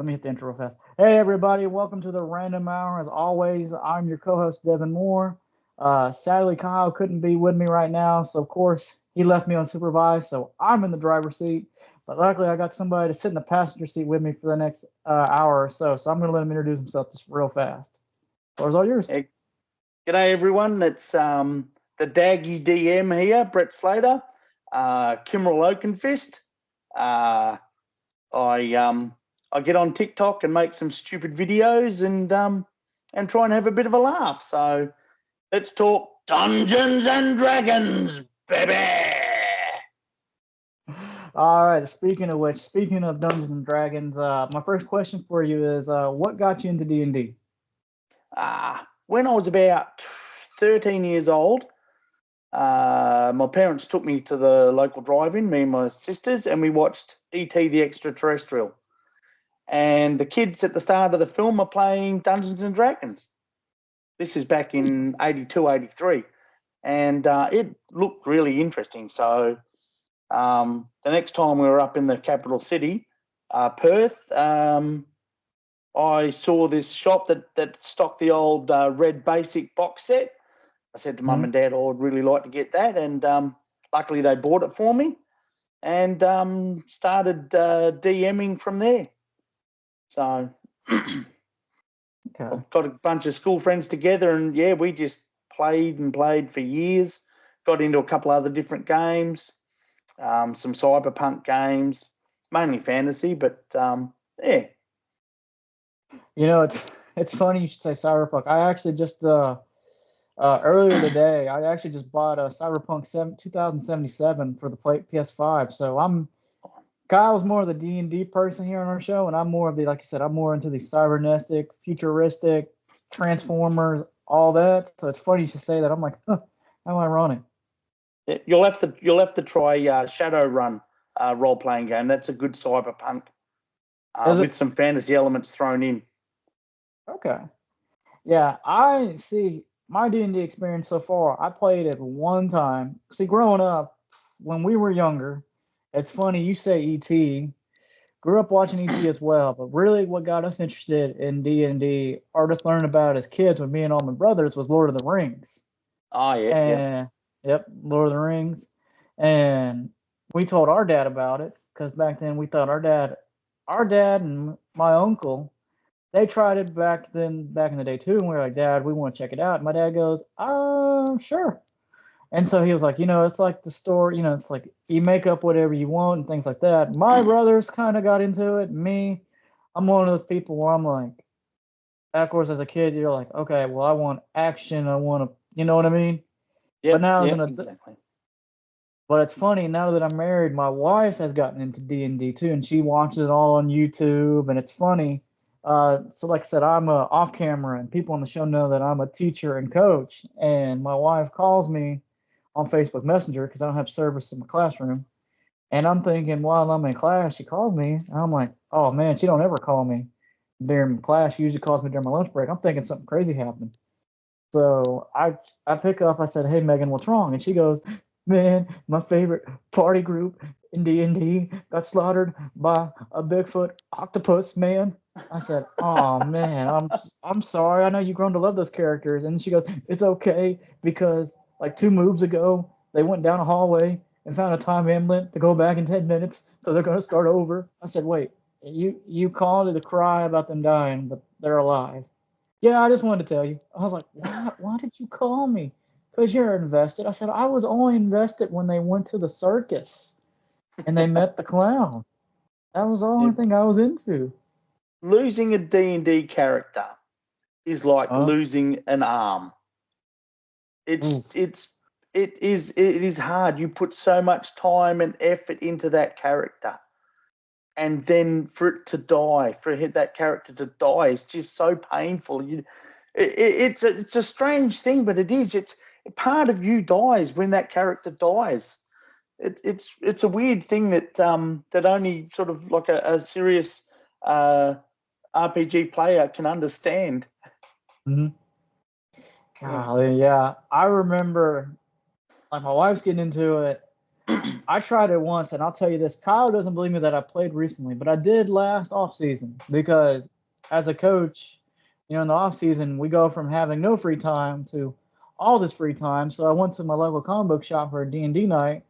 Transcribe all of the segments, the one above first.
let me hit the intro real fast. Hey, everybody, welcome to the Random Hour. As always, I'm your co host, Devin Moore. Sadly, Kyle couldn't be with me right now, so of course, he left me unsupervised, so I'm in the driver's seat. But luckily, I got somebody to sit in the passenger seat with me for the next hour or so, so I'm going to let him introduce himself just real fast. Floor's all yours. Hey, g'day everyone. It's the Daggy DM here, Brett Slater, Kymrhyl Oakenfist. I get on TikTok and make some stupid videos and try and have a bit of a laugh. So let's talk Dungeons and Dragons, baby. All right, speaking of which, speaking of Dungeons and Dragons, my first question for you is what got you into D&D? When I was about 13 years old, my parents took me to the local drive-in, me and my sisters, and we watched E.T. the Extraterrestrial. And the kids at the start of the film are playing Dungeons and Dragons. This is back in 82, 83. And it looked really interesting. So the next time we were up in the capital city, Perth, I saw this shop that stocked the old Red Basic box set. I said to Mum and Dad, I'd really like to get that. And luckily they bought it for me and started DMing from there. So I've got a bunch of school friends together and, yeah, we just played and played for years, got into a couple other different games, some cyberpunk games, mainly fantasy, but, yeah. You know, it's funny you should say cyberpunk. I actually just earlier today, I actually just bought a Cyberpunk 2077 for the PS5. So Kyle's more of the D&D person here on our show, and I'm more of the, like you said, I'm more into the cybernetic, futuristic, Transformers, all that. So it's funny you should say that. I'm like, huh, how ironic. Yeah, you'll have to try Shadowrun role playing game. That's a good cyberpunk with some fantasy elements thrown in. Okay. Yeah, I see my D&D experience so far. I played it one time. See, growing up, when we were younger, it's funny you say ET. Grew up watching ET as well, but really what got us interested in D&D or just learning about it as kids with me and all my brothers was Lord of the Rings. Oh, yeah. And, yep, Lord of the Rings. And we told our dad about it because back then we thought our dad and my uncle, they tried it back in the day too, and we were like, Dad, we want to check it out. And my dad goes, sure. And so he was like, it's like the store, it's like you make up whatever you want and things like that. My brothers kind of got into it. Me, I'm one of those people where I'm like, of course, as a kid, you're like, okay, well, I want action. I want to, you know what I mean? Yeah, but now exactly. But it's funny, now that I'm married, my wife has gotten into D&D too, and she watches it all on YouTube, and it's funny. So like I said, I'm off camera, and people on the show know that I'm a teacher and coach. And my wife calls me on Facebook Messenger because I don't have service in my classroom. And I'm thinking while I'm in class, she calls me, and I'm like, oh man, she don't ever call me during class. She usually calls me during my lunch break. I'm thinking something crazy happened. So I pick up. I said, hey Megan, what's wrong? And she goes, man, my favorite party group in D&D got slaughtered by a Bigfoot octopus man. I said, oh man, I'm sorry. I know you've grown to love those characters. And she goes, it's okay because like 2 moves ago they went down a hallway and found a time amulet to go back in 10 minutes, so they're gonna start over. I said, wait, you called it a cry about them dying, but they're alive. Yeah, I just wanted to tell you. I was like, why did you call me? Because you're invested. I said, I was only invested when they went to the circus and they met the clown. That was the only thing I was into. Losing a D&D character is like losing an arm. It is hard. You put so much time and effort into that character. And then for it to die, for that character to die, is just so painful. It's a strange thing, but it is. It's part of you dies when that character dies. It's a weird thing that only sort of like a serious RPG player can understand. Mm-hmm. Golly, yeah. I remember, like, my wife's getting into it. I tried it once, and I'll tell you this: Kyle doesn't believe me that I played recently, but I did last off season because as a coach, in the off season we go from having no free time to all this free time. So I went to my local comic book shop for a D&D night,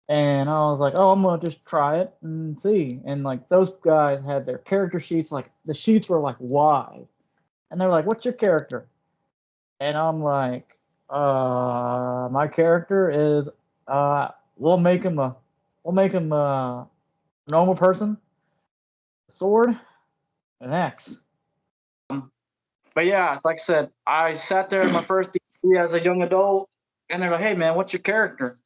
and I was like, oh, I'm gonna just try it and see. And like those guys had their character sheets, like the sheets were like wide, and they're like, "What's your character?" And I'm like, my character is uh, we'll make him a normal person, sword, an axe. But yeah, it's like I said, I sat there in my first D as a young adult, and they're like, "Hey man, what's your character?"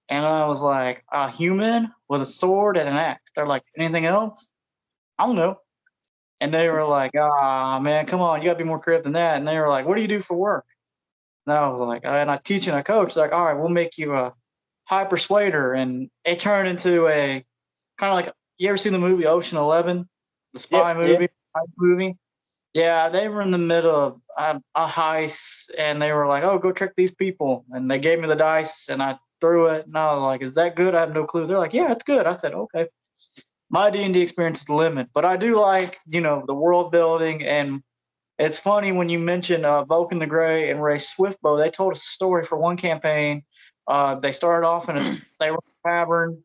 And I was like, "A human with a sword and an axe." They're like, "Anything else?" I don't know. And they were like, "Ah man, come on, you gotta be more creative than that." And they were like, "What do you do for work?" And I was like, and I teach and I coach. They're like, "All right, we'll make you a high persuader," and it turned into a kind of like, you ever seen the movie Ocean 11, the spy Yep, yeah. movie? Yeah, they were in the middle of a heist, and they were like, "Oh, go trick these people," and they gave me the dice, and I threw it, and I was like, "Is that good?" I have no clue. They're like, "Yeah, it's good." I said, "Okay." My D&D experience is limited, but I do like the world building, and it's funny when you mention Vulcan the Gray and Ray Swiftbow. They told us a story for one campaign. They started off they were in a tavern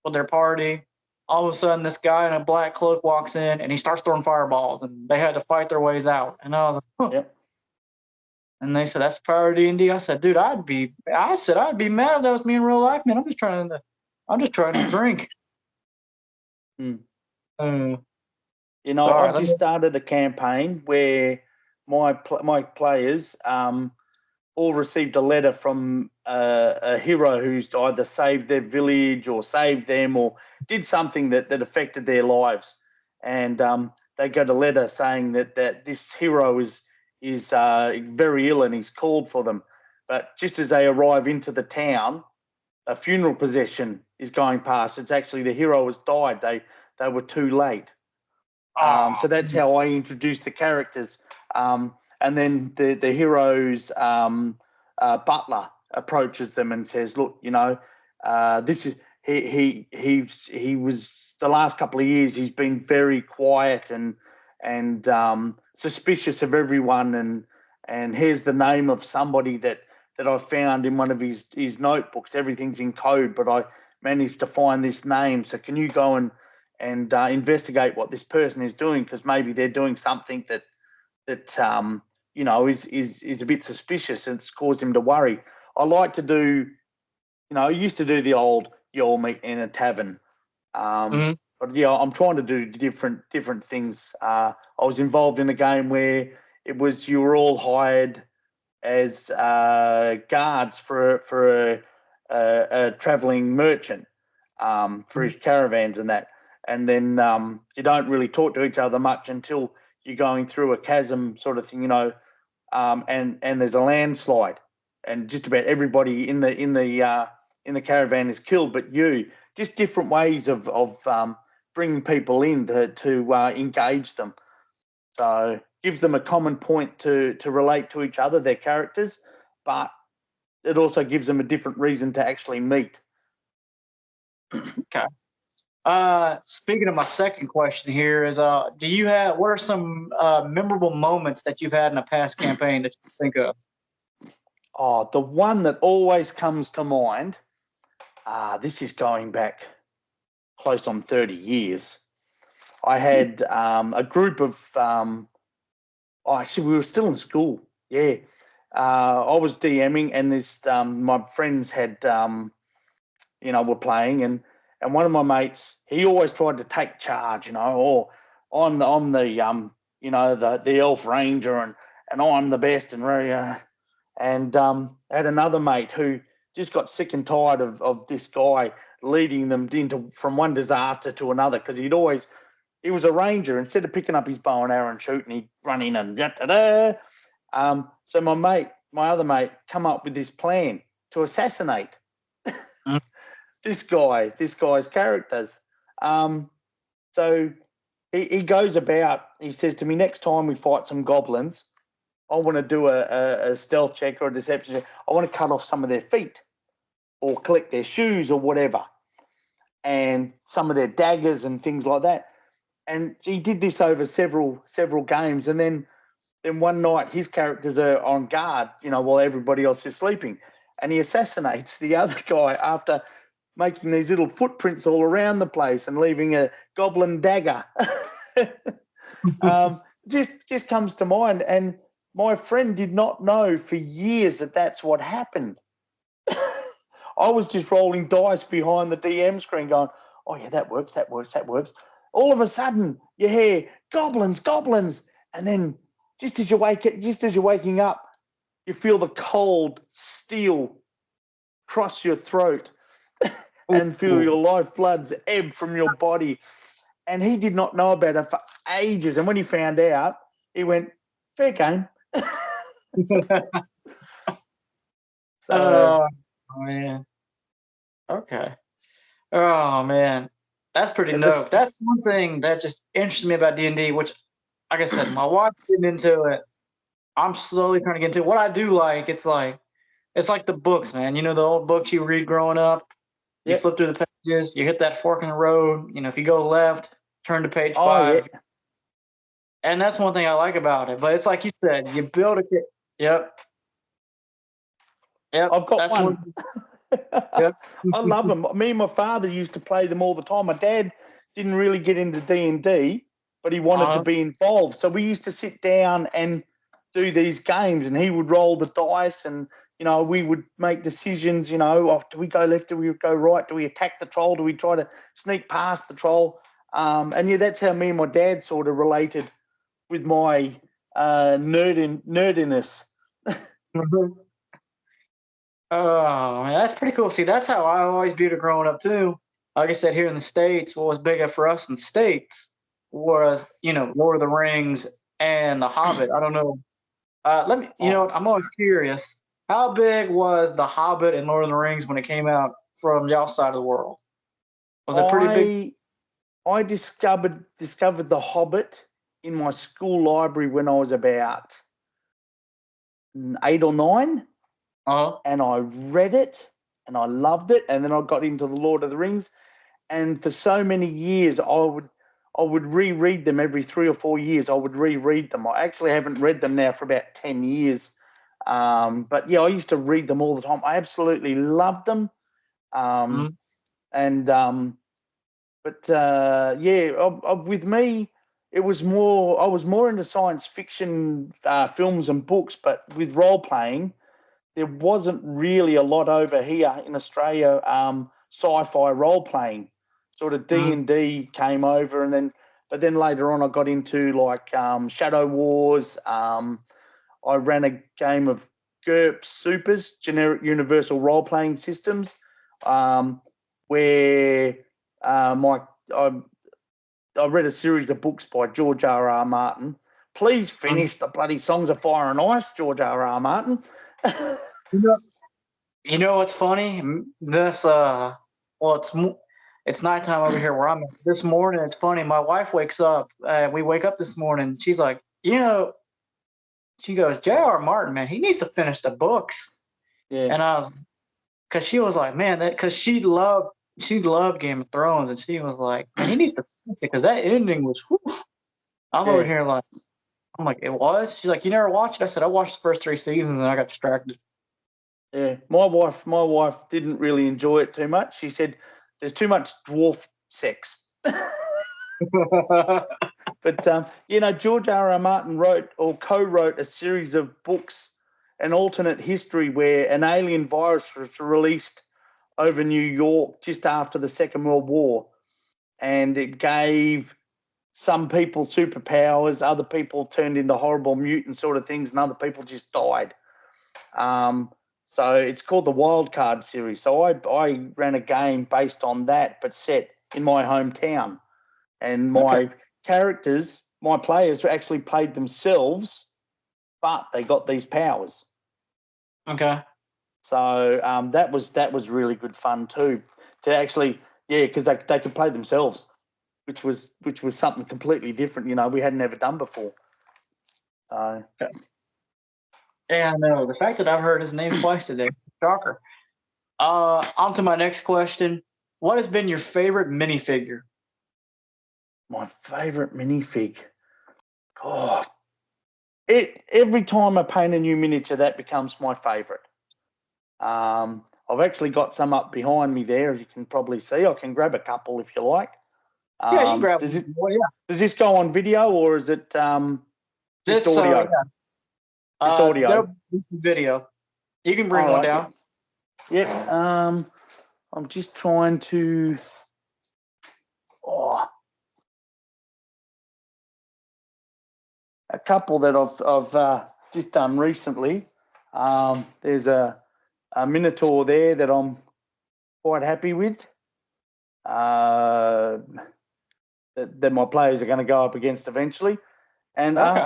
with their party. All of a sudden, this guy in a black cloak walks in and he starts throwing fireballs, and they had to fight their ways out. And I was like, huh. Yep. And they said, "That's the power of D&D." I said, "Dude, I'd be mad if that was me in real life, man. I'm just trying to drink." Mm. Uh, all I've right, let just me. started a campaign where my players all received a letter from a hero who's either saved their village or saved them or did something that affected their lives, and they got a letter saying that this hero is very ill and he's called for them. But just as they arrive into the town, a funeral procession is going past. It's actually the hero has died. They were too late. Oh, So that's how I introduced the characters. And then the hero's butler approaches them and says, "Look, this is he was the last couple of years. He's been very quiet and suspicious of everyone. And here's the name of somebody that I found in one of his notebooks. Everything's in code, but I managed to find this name. So can you go and investigate what this person is doing, because maybe they're doing something that is a bit suspicious and it's caused him to worry." I like to do, I used to do the old you all meet in a tavern, mhm. but yeah, I'm trying to do different things. I was involved in a game where it was you were all hired as guards for a traveling merchant for his caravans and that. And then you don't really talk to each other much until you're going through a chasm sort of thing, and there's a landslide, and just about everybody in the caravan is killed, but you. Just different ways of bringing people in to engage them. So gives them a common point to relate to each other, their characters, but it also gives them a different reason to actually meet. Okay. Speaking of my second question here is, what are some memorable moments that you've had in a past campaign that you think of? Oh, the one that always comes to mind, this is going back close on 30 years. I had a group of, actually, we were still in school. Yeah. I was DMing, and this my friends had, were playing, and one of my mates, he always tried to take charge, or I'm the the elf ranger, and I'm the best, and I had another mate who just got sick and tired of this guy leading them from one disaster to another, because he was a ranger. Instead of picking up his bow and arrow and shooting, he'd run in and da-da-da. So my other mate, come up with this plan to assassinate Mm. this guy's characters. So he goes about. He says to me, next time we fight some goblins, I want to do a stealth check or a deception check. I want to cut off some of their feet. or collect their shoes or whatever, and some of their daggers and things like that. And he did this over several games, and then one night his characters are on guard, while everybody else is sleeping, and he assassinates the other guy after making these little footprints all around the place and leaving a goblin dagger. Just comes to mind, and my friend did not know for years that that's what happened. I was just rolling dice behind the DM screen going, oh, yeah, that works. All of a sudden, you hear goblins. And then just as you're waking up, you feel the cold steel cross your throat and feel your lifebloods ebb from your body. And he did not know about it for ages. And when he found out, he went, fair game. So, Oh, man. Okay. Oh, man. That's pretty dope. That's one thing that just interests me about D&D, which, like I said, my wife's getting into it. I'm slowly trying to get into it. What I do like, it's like the books, man. You know, the old books you read growing up? You flip through the pages, you hit that fork in the road. If you go left, turn to page 5. Yeah. And that's one thing I like about it. But it's like you said, you build a kit. Yep. I've got that's one. Yep. I love them. Me and my father used to play them all the time. My dad didn't really get into D&D, but he wanted to be involved. So we used to sit down and do these games, and he would roll the dice, and we would make decisions. Do we go left? Do we go right? Do we attack the troll? Do we try to sneak past the troll? And that's how me and my dad sort of related with my nerdiness. Oh, man, that's pretty cool. See, that's how I always viewed it growing up too. Like I said, here in the States, what was big for us in the States was, Lord of the Rings and The Hobbit. I don't know. I'm always curious. How big was The Hobbit and Lord of the Rings when it came out from y'all's side of the world? Was it pretty big? I discovered The Hobbit in my school library when I was about 8 or 9. And I read it and I loved it. And then I got into the Lord of the Rings. And for so many years, I would reread them every 3 or 4 years. I would reread them. I actually haven't read them now for about 10 years. But yeah, I used to read them all the time. I absolutely loved them. With me, it was more, I was more into science fiction films and books, but with role playing, there wasn't really a lot over here in Australia, sci-fi role playing. Sort of D&D came over, but then later on I got into like Shadow Wars. I ran a game of GURPS Supers, Generic Universal Role Playing Systems, where I read a series of books by George R.R. Martin. Please finish the bloody Songs of Fire and Ice, George R.R. Martin. You know what's funny? This it's nighttime over here where I'm at. This morning, it's funny. My wife wakes up. We wake up this morning. She's like, she goes, J.R. Martin, man, he needs to finish the books. Yeah. And because she was like, man, because she loved Game of Thrones, and she was like, man, he needs to finish it because that ending was. Whew. I'm over here like, I'm like, it was. She's like, you never watched it? I said, I watched the first 3 seasons and I got distracted. Yeah, my wife didn't really enjoy it too much. She said there's too much dwarf sex. But George R.R. Martin wrote or co-wrote a series of books, an alternate history where an alien virus was released over New York just after the Second World War, and it gave some people superpowers, other people turned into horrible mutant sort of things, and other people just died. So it's called the Wild Card series. So I ran a game based on that, but set in my hometown. And my characters, my players actually played themselves, but they got these powers. Okay. So that was really good fun too. To actually, because they could play themselves, which was something completely different. We hadn't ever done before. So. Yeah, I know. The fact that I've heard his name twice today, shocker. On to my next question. What has been your favorite minifigure? My favourite minifig. Oh, every time I paint a new miniature, that becomes my favourite. I've actually got some up behind me there, as you can probably see. I can grab a couple if you like. Yeah, you grab Does one. Well, yeah. this go on video or is it just audio? Just audio. There'll be video. You can bring All one right. down. Yep. I'm just trying to. Oh, a couple that I've just done recently. There's a Minotaur there that I'm quite happy with. That my players are going to go up against eventually. And Okay.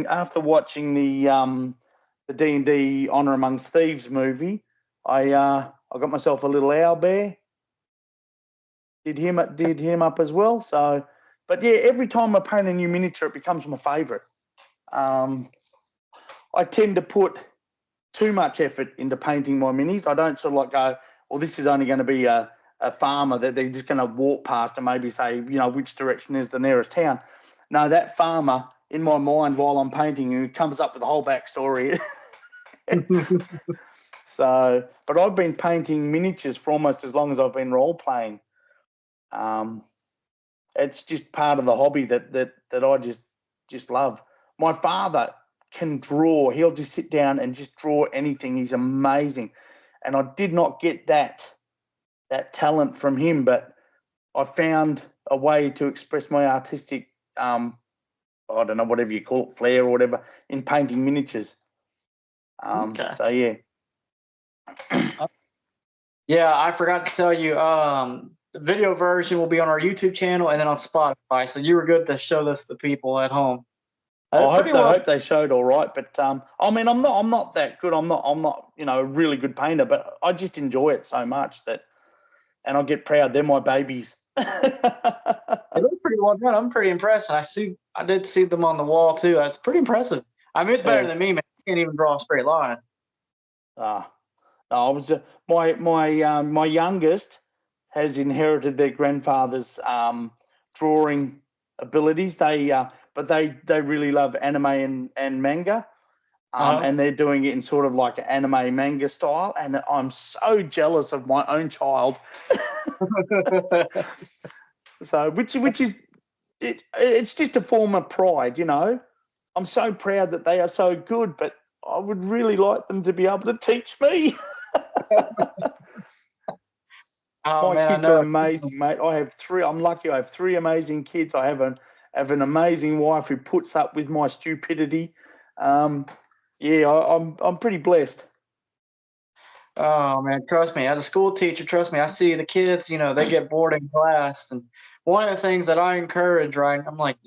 after watching the D&D Honor Amongst Thieves movie, I got myself a little owl bear. Did him up as well. So, but yeah, every time I paint a new miniature, it becomes my favourite. I tend to put too much effort into painting my minis. I don't sort of like go, well, this is only going to be a farmer that they're just going to walk past and maybe say, which direction is the nearest town. No, that farmer in my mind while I'm painting, who comes up with a whole backstory. So, but I've been painting miniatures for almost as long as I've been role playing. It's just part of the hobby that I just love. My father can draw. He'll just sit down and just draw anything. He's amazing. And I did not get that talent from him, but I found a way to express my artistic, I don't know, whatever you call it, flair or whatever, in painting miniatures. Okay. So, yeah. Yeah, I forgot to tell you. The video version will be on our YouTube channel and then on Spotify. So you were good to show this to people at home. I Pretty hope they showed all right, but I mean, I'm not that good. I'm not a really good painter, but I just enjoy it so much and I get proud. They're my babies. It looks pretty well done. I'm pretty impressed. I did see them on the wall too. That's pretty impressive. I mean, it's better than me, man. I can't even draw a straight line. I was my youngest has inherited their grandfather's drawing abilities. But they really love anime and manga. And they're doing it in sort of like an anime manga style, and I'm so jealous of my own child. So, which is it's just a form of pride, I'm so proud that they are so good, but I would really like them to be able to teach me. Oh, My man, I kids are know. amazing, mate. I have three. I'm lucky. I have three amazing kids. I have an amazing wife who puts up with my stupidity. Yeah, I'm pretty blessed. Oh, man, trust me. As a school teacher, trust me, I see the kids, they get bored in class. And one of the things that I encourage, right, I'm like,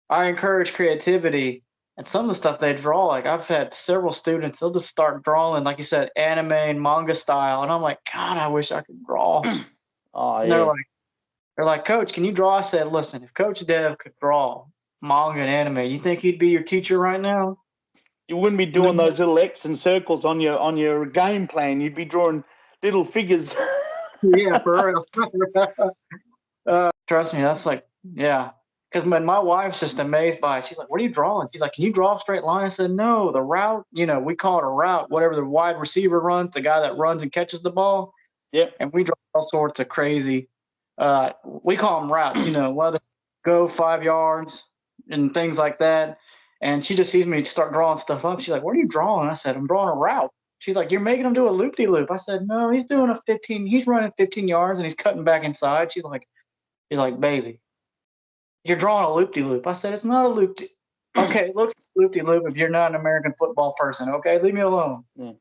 I encourage creativity. And some of the stuff they draw, like I've had several students, they'll just start drawing, like you said, anime and manga style. And I'm like, God, I wish I could draw. Oh, And yeah. they're like, Coach, can you draw? I said, listen, if Coach Dev could draw manga and anime, you think he'd be your teacher right now? You wouldn't be doing those little X and circles on your game plan. You'd be drawing little figures. Yeah, for real. Trust me, that's like, yeah. Because my wife's just amazed by it. She's like, "What are you drawing?" She's like, "Can you draw a straight line?" I said, "No, the route. We call it a route. Whatever the wide receiver runs, the guy that runs and catches the ball." Yep. And we draw all sorts of crazy. We call them routes. Whether go 5 yards and things like that. And she just sees me start drawing stuff up. She's like, "What are you drawing?" I said, "I'm drawing a route." She's like, "You're making him do a loop-de-loop." I said, "No, he's doing a 15. He's running 15 yards and he's cutting back inside." She's like, "Baby, you're drawing a loop-de-loop." I said, "It's not a loop. Okay, it looks like a loop-de-loop if you're not an American football person. Okay, leave me alone." Yeah.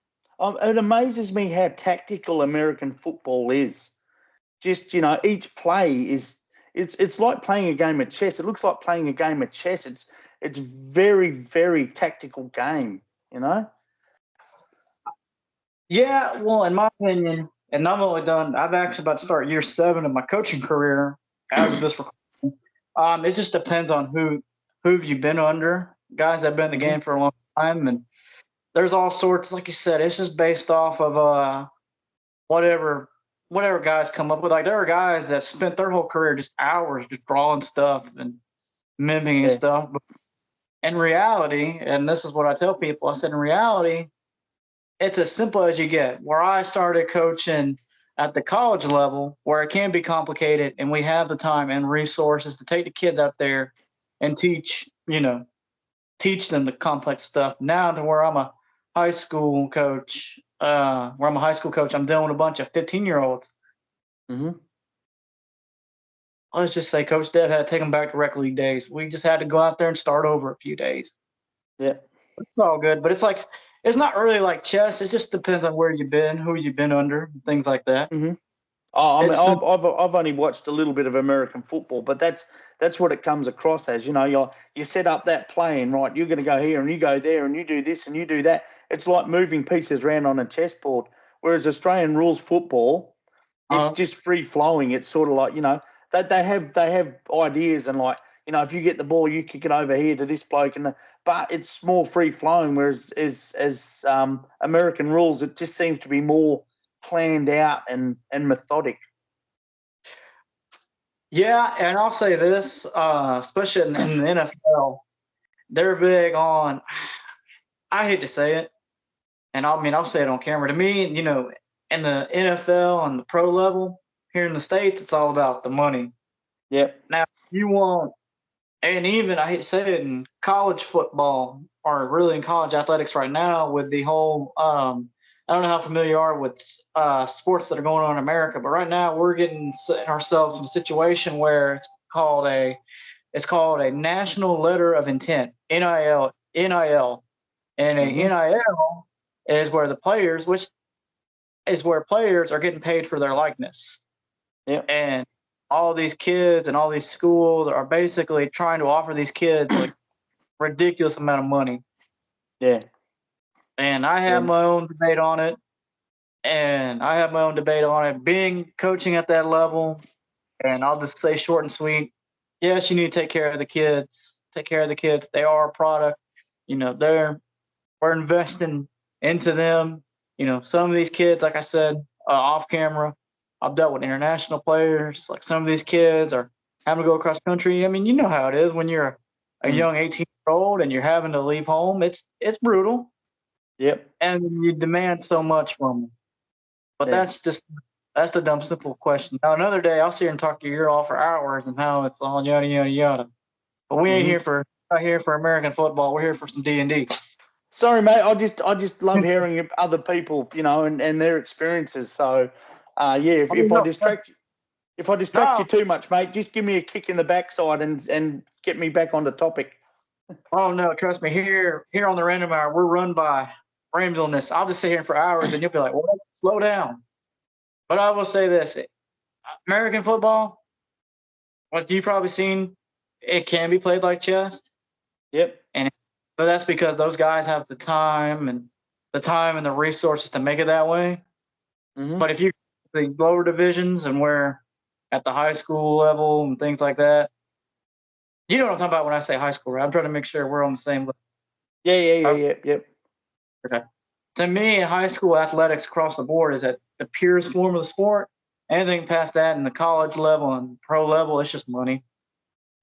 It amazes me how tactical American football is. Just each play it's like playing a game of chess. It looks like playing a game of chess. It's very, very tactical game. Yeah, well, in my opinion, and I've actually about to start year 7 of my coaching career as of this recording. It just depends on who you've been under. Guys that have been in the game for a long time, and there's all sorts. Like you said, it's just based off of whatever guys come up with. Like there are guys that spent their whole career just hours just drawing stuff and mimicking Yeah. stuff. But in reality, and this is what I tell people, I said in reality, it's as simple as you get. Where I started coaching at the college level, where it can be complicated, and we have the time and resources to take the kids out there and teach them the complex stuff. Now to where I'm a high school coach, I'm dealing with a bunch of 15-year-olds. Mm-hmm. Let's just say Coach Dev had to take them back to rec league days. We just had to go out there and start over a few days. Yeah. It's all good, but it's not really like chess. It just depends on where you've been, who you've been under, things like that. Mm-hmm. Oh, I mean, It's I've only watched a little bit of American football, but that's what it comes across as. You set up that plan, right? You're going to go here and you go there and you do this and you do that. It's like moving pieces around on a chessboard. Whereas Australian rules football, it's uh, just free flowing. It's sort of like they have ideas and like if you get the ball, you kick it over here to this bloke, but it's more free flowing. Whereas as American rules, it just seems to be more planned out and methodic. yeah, and I'll say this, especially in the NFL, they're big on. I hate to say it, and I'll say it on camera. To me, in the NFL and the pro level here in the States, it's all about the money. Yep. Now, you want, and even I hate to say it, in college football or really in college athletics right now, with the whole, I don't know how familiar you are with sports that are going on in America, but right now we're getting ourselves in a situation where it's called a national letter of intent, NIL, and a Mhm. NIL is where the players, which is where players are getting paid for their likeness. Yep. And all these kids and all these schools are basically trying to offer these kids like ridiculous amount of money. Yeah. And I Yeah. have my own debate on it. Being coaching at that level, and I'll just say short and sweet. Yes, you need to take care of the kids. Take care of the kids. They are a product. We're investing into them. Some of these kids, like I said, off camera, I've dealt with international players. Like some of these kids are having to go across country. I mean, you know how it is when you're a Mm. young 18-year-old and you're having to leave home. It's brutal, Yep. and you demand so much from them. But Yeah. that's the dumb simple question. Now another day I'll sit here and talk your ear off for hours and how it's all yada yada yada. But we ain't Mhm. here for not here for American football. We're here for some D&D. Sorry, mate. I just love hearing other people, and their experiences. So, yeah. If, I mean, if I no, distract if I distract you no, too much, mate, just give me a kick in the backside and get me back on the topic. oh no, trust me. Here on the Random Hour, we're run by randomness. I'll just sit here for hours, and you'll be like, "Well, slow down." But I will say this: American football, what you've probably seen, it can be played like chess, Yep. and but that's because those guys have the resources to make it that way. Mhm. But if you the lower divisions and where at the high school level and things like that, you know what I'm talking about when I say high school, right? I'm trying to make sure we're on the same level. Yeah. Yeah. Yeah. Oh, Yep. Yep. okay. To me, high school athletics across the board is at the purest form of the sport. Anything past that in the college level and pro level, it's just money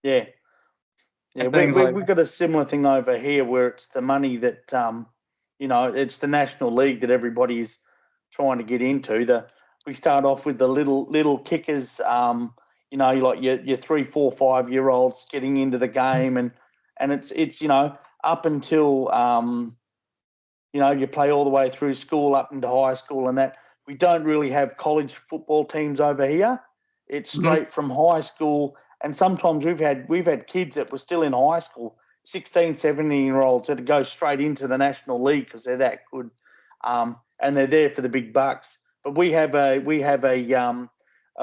Yeah. Yeah, and we, things we, like we've that. got a similar thing over here where it's the money that, it's the National League that everybody is trying to get into. We start off with the little kickers, like your 3, 4, 5 year olds getting into the game, and it's up until you play all the way through school up into high school, and that we don't really have college football teams over here. It's Mhm. straight from high school, and sometimes we've had kids that were still in high school, 16, 17-year-olds that go straight into the National League because they're that good, and they're there for the big bucks. But we have a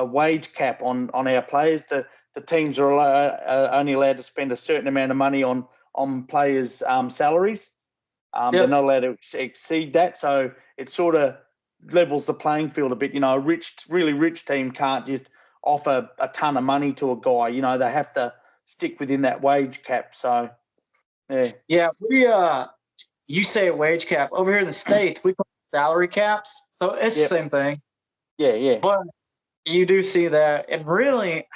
wage cap on our players. The teams are only allowed to spend a certain amount of money on players' salaries. They're Yep. not allowed to exceed that, so it sort of levels the playing field a bit. A really rich team can't just offer a ton of money to a guy. They have to stick within that wage cap. So, yeah. Yeah. You say a wage cap over here in the states, we call it salary caps. So it's the Yep. same thing. Yeah. But you do see that, and really,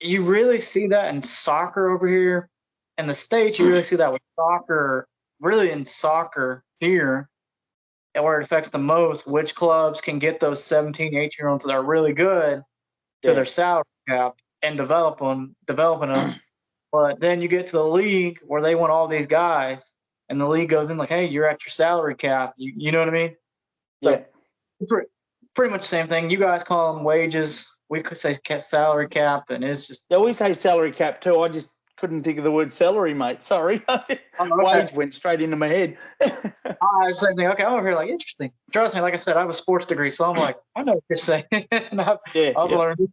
you really see that in soccer over here. In the States, you really see that with soccer, really in soccer here, and where it affects the most, which clubs can get those 17, 18-year-olds that are really good to Yeah. their salary cap and developing them. But then you get to the league where they want all these guys, and the league goes in like, hey, you're at your salary cap. You know what I mean? Yeah. So pretty much the same thing. You guys call them wages. We could say salary cap, and it's just. Yeah, we say salary cap too. I just couldn't think of the word salary, mate. Sorry. Oh, okay. Wage went straight into my head. Same thing. Okay, I'm over here like interesting. Trust me, like I said, I have a sports degree, so I'm like, I know what you're saying. And I've learned.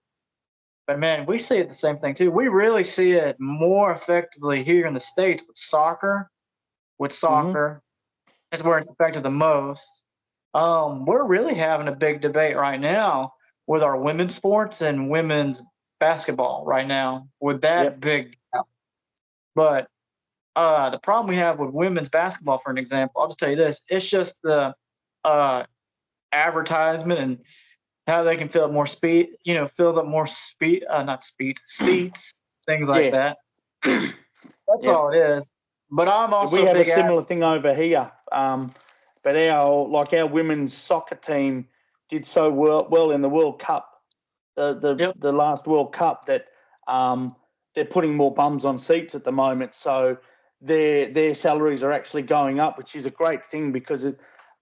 But man, we see it the same thing too. We really see it more effectively here in the States with soccer. With Mm-hmm. soccer, is where it's affected the most. We're really having a big debate right now with our women's sports and women's basketball right now with that Yep. big gap. But the problem we have with women's basketball, for an example, I'll just tell you this: it's just the uh, advertisement and how they can fill up more speed, fill up more speed, not speed, seats, things like Yeah. that. That's Yep. all it is. But I'm We also a have a big similar thing over here. But our women's soccer team did so well in the World Cup, Yep. the last World Cup, that they're putting more bums on seats at the moment. So their salaries are actually going up, which is a great thing because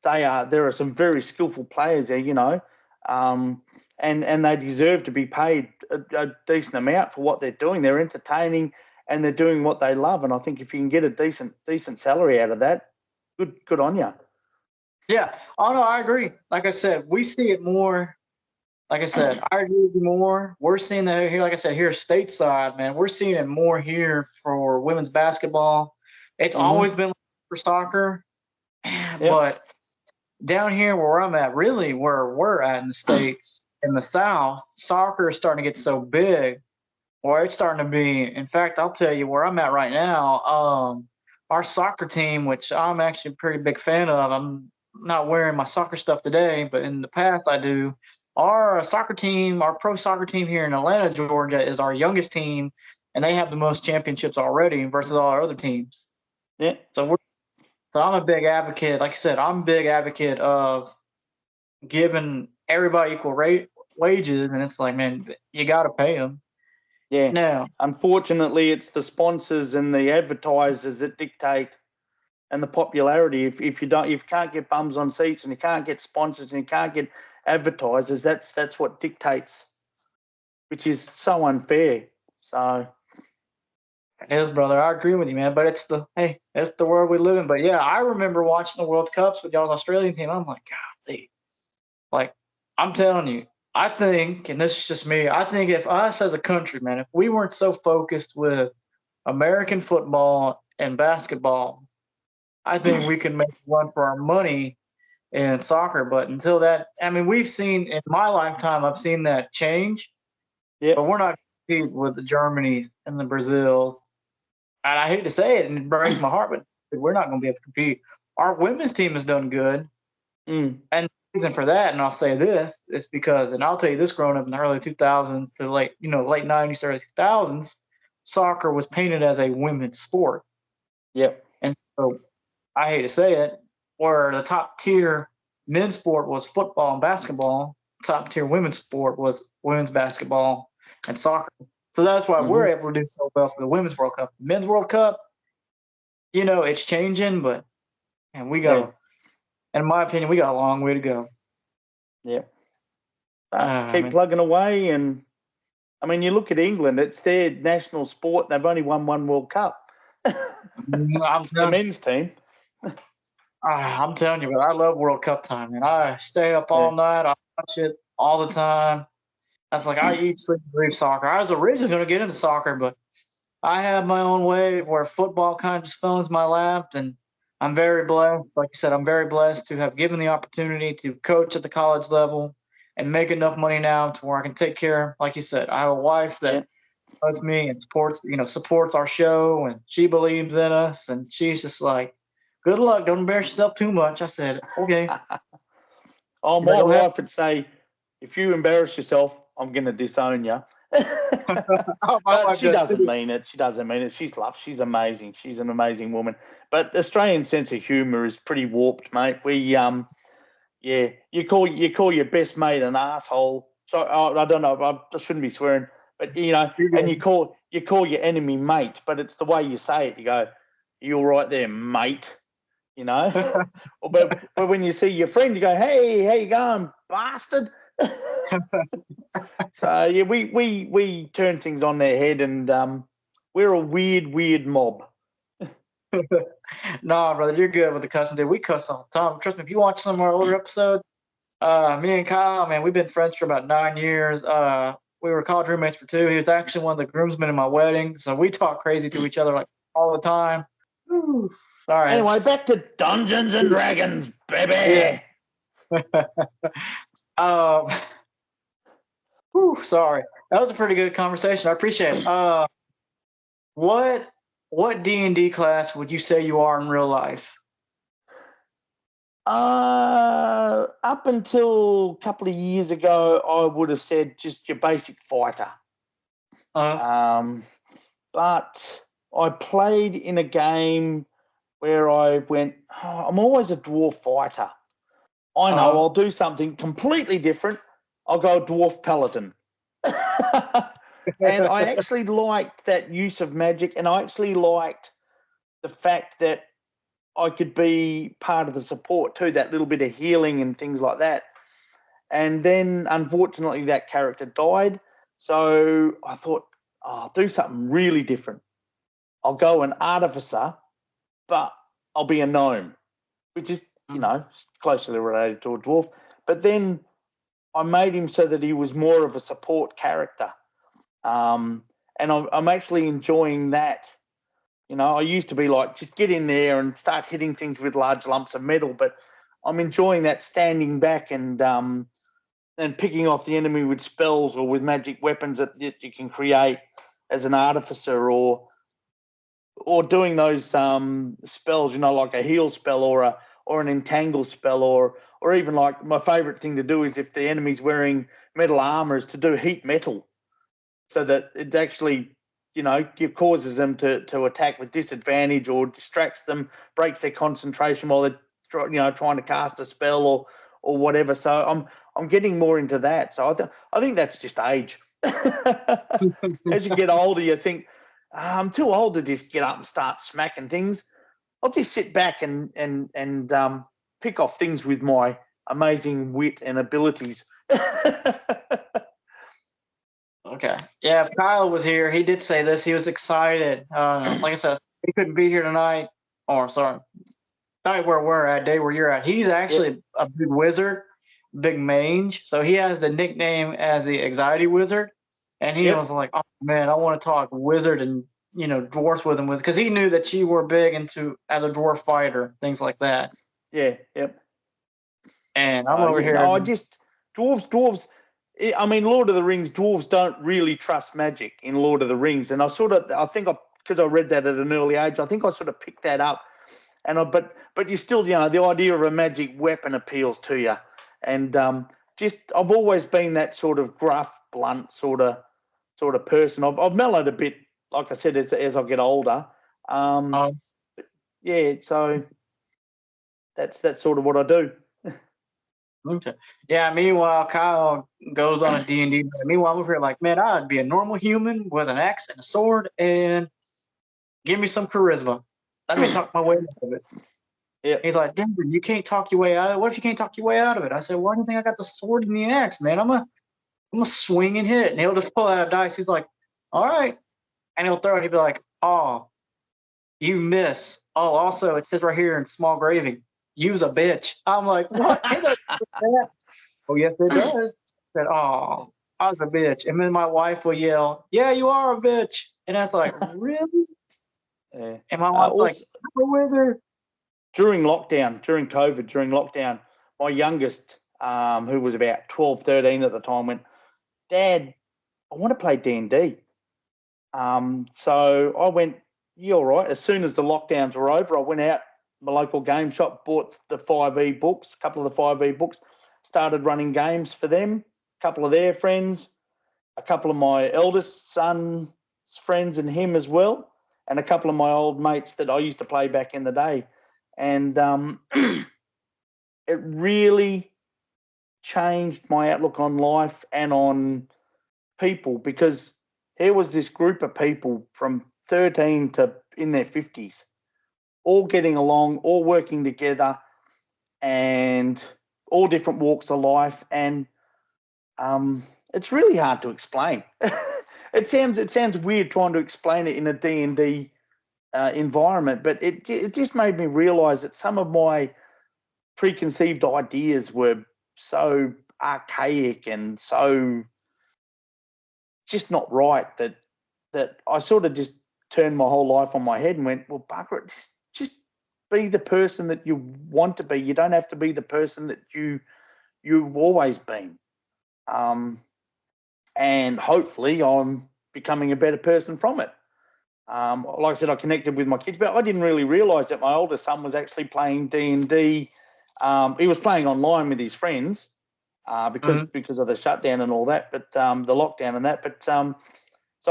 there are some very skillful players there, and they deserve to be paid a decent amount for what they're doing. They're entertaining and they're doing what they love. And I think if you can get a decent salary out of that, good on you. Yeah. Oh no, I agree. Like I said, we see it more. Like I said, I agree with you more. We're seeing that here. Like I said, here stateside, man, we're seeing it more here for women's basketball. It's Mm-hmm. always been for soccer, Yep. but down here where I'm at, really where we're at in the states, in the South, soccer is starting to get so big, or it's starting to be. In fact, I'll tell you where I'm at right now. Our soccer team, which I'm actually a pretty big fan of. I'm not wearing my soccer stuff today, but in the past I do. Our soccer team, our pro soccer team here in Atlanta, Georgia, is our youngest team, and they have the most championships already versus all our other teams. Yeah. So I'm a big advocate. Like I said, I'm a big advocate of giving everybody equal rate wages, and it's like, man, you got to pay them. Yeah. Now, Unfortunately, it's the sponsors and the advertisers that dictate, and the popularity. If you can't get bums on seats and you can't get sponsors and you can't get advertisers, that's what dictates, which is so unfair. So it is, brother. I agree with you, man. But it's the world we live in. But yeah, I remember watching the World Cups with y'all's Australian team. I'm like, golly, like I'm telling you, I think, and this is just me, I think if us as a country, man, if we weren't so focused with American football and basketball, I think we can make one for our money in soccer. But until that, I mean, we've seen in my lifetime, I've seen that change. yeah, But we're not competing with the Germanys and the Brazils. And I hate to say it, and it breaks my heart, but we're not going to be able to compete. Our women's team has done good, and the reason for that, and I'll say this, is because, and I'll tell you this, growing up in the early 2000s to late 90s, early 2000s, soccer was painted as a women's sport, yeah, and so I hate to say it, where the top tier men's sport was football and basketball, top tier women's sport was women's basketball and soccer. So that's why we're mm-hmm. able to do so well for the women's World Cup. The men's World Cup, it's changing, but and Yeah, in my opinion, we got a long way to go. yeah. Keep Man. plugging away, and I mean, you look at England; it's their national sport. They've only won one World Cup. I'm The telling, men's team. I'm telling you, but I love World Cup time, and I stay up all Yeah, night. I watch it all the time. That's like I eat, sleep, breathe soccer. I was originally going to get into soccer, but I have my own way where football kind of just fell into my lap, and I'm very blessed. Like I said, I'm very blessed to have given the opportunity to coach at the college level and make enough money now to where I can take care. Like you said, I have a wife yeah. that loves me and supports our show, and she believes in us, and she's just like, "Good luck, don't embarrass yourself too much." I said, "Okay." Oh, You're like, my go ahead. wife would say, if you embarrass yourself, I'm going to disown you. Oh, my But wife she does doesn't too. mean it. She doesn't mean it. She's amazing. She's an amazing woman. But Australian sense of humour is pretty warped, mate. Yeah, you call your best mate an asshole. So I don't know. I shouldn't be swearing, but You're and good. you call your enemy mate, but it's the way you say it. You go, "You all right there, mate?" You know. but when you see your friend, you go, "Hey, how you going, bastard?" So yeah, we turn things on their head, and we're a weird mob. Nah, brother, you're good with the cussing, dude. We cuss all the time. Trust me, if you watch some of our older episodes, me and Kyle, man, we've been friends for about 9 years. We were college roommates for 2. He was actually one of the groomsmen in my wedding, so we talk crazy to each other like all the time. Whew. All right. Anyway, back to Dungeons and Dragons, Yeah. baby. um. Whew, sorry, that was a pretty good conversation. I appreciate it. What what D&D class would you say you are in real life? Up until a couple of years ago, I would have said just your basic fighter. Uh, Um, but I played in a game where I went, oh, I'm always a dwarf fighter. I know uh, I'll do something completely different. I'll go dwarf paladin. And I actually liked that use of magic, and I actually liked the fact that I could be part of the support too, that little bit of healing and things like that. And then unfortunately that character died. So I thought, oh, I'll do something really different. I'll go an artificer, but I'll be a gnome, which is, mm, closely related to a dwarf. But then I made him so that he was more of a support character. Um, and I'm actually enjoying that. I used to be like, just get in there and start hitting things with large lumps of metal, but I'm enjoying that standing back and picking off the enemy with spells or with magic weapons that you can create as an artificer, or doing those spells, like a heal spell or an entangle spell, or even like my favorite thing to do is if the enemy's wearing metal armor is to do heat metal so that it actually causes them to attack with disadvantage or distracts them, breaks their concentration while they're trying to cast a spell or whatever. So I'm getting more into that. So I think that's just age. As you get older, you think, I'm too old to just get up and start smacking things. I'll just sit back and pick off things with my amazing wit and abilities. okay. Yeah, if Kyle was here, he did say this. He was excited. Like I said, he couldn't be here tonight. Or sorry, night where we're at, day where you're at. He's Yep. actually a big wizard, big mage. So he has the nickname as the Anxiety Wizard. And he was Yep. like, "Oh man, I want to talk wizard and dwarfs with him," because he knew that you were big into as a dwarf fighter, things like that. Yeah. Yep. And I'm So over yeah, here. no, I just dwarves. I mean, Lord of the Rings, dwarves don't really trust magic in Lord of the Rings, and I think because I read that at an early age, I think I sort of picked that up, but you still, the idea of a magic weapon appeals to you, and just I've always been that sort of gruff, blunt sort of person. I've mellowed a bit, like I said, as I get older. Um, Um, yeah, so that's sort of what I do. okay. Yeah. Meanwhile, Kyle goes on a D&D. Meanwhile, I'm over here like, man, I'd be a normal human with an axe and a sword, and give me some charisma. Let me talk my way out of it. Yep. He's like, Denver, you can't talk your way out of it. What if you can't talk your way out of it? I said, why do you think I got the sword and the axe, man? I'm a swing and hit. And he'll just pull out a dice. He's like, all right. And he'll throw it. He'll be like, oh, you miss. Oh, also, it says right here in small graving, use a bitch. I'm like, what? It doesn't say that. Oh, yes, it does. I said, oh, I was a bitch. And then my wife will yell, yeah, you are a bitch. And I was like, really? Yeah. And my wife's like, Also, I'm a wizard. during lockdown, my youngest, who was about 12, 13 at the time, went, Dad, I want to play D&D. So I went, you all right? As soon as the lockdowns were over, I went out my local game shop, bought the 5e books, a couple of the 5e books, started running games for them, a couple of their friends, a couple of my eldest son's friends and him as well, and a couple of my old mates that I used to play back in the day. And it really changed my outlook on life and on people, because here was this group of people from 13 to in their 50s, all getting along, all working together, and all different walks of life. And it's really hard to explain. It sounds weird trying to explain it in a D&D environment, but it just made me realise that some of my preconceived ideas were so archaic and so just not right that I sort of just turned my whole life on my head and went, well, bugger it, just be the person that you want to be. You don't have to be the person that you've always been. And hopefully I'm becoming a better person from it. Like I said, I connected with my kids, but I didn't really realise that my oldest son was actually playing D&D. He was playing online with his friends because of the shutdown and all that, but the lockdown and that. But so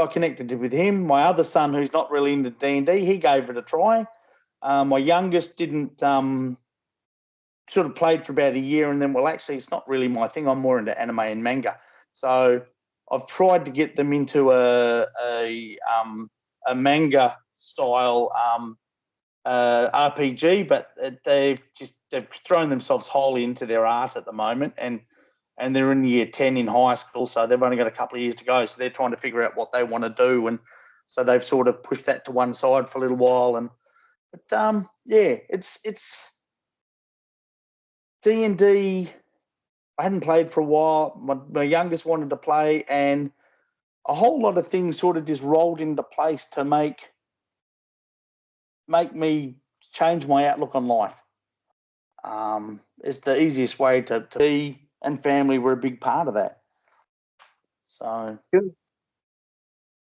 I connected with him. My other son, who's not really into D&D, he gave it a try. My youngest didn't sort of played for about a year and then, well, actually, it's not really my thing. I'm more into anime and manga. So I've tried to get them into a manga style RPG, but they've thrown themselves wholly into their art at the moment, and they're in year 10 in high school, so they've only got a couple of years to go. So they're trying to figure out what they want to do, and so they've sort of pushed that to one side for a little while. But it's D&D. I hadn't played for a while. My youngest wanted to play, and a whole lot of things sort of just rolled into place to make me change my outlook on life. It's the easiest way to be, and family were a big part of that. So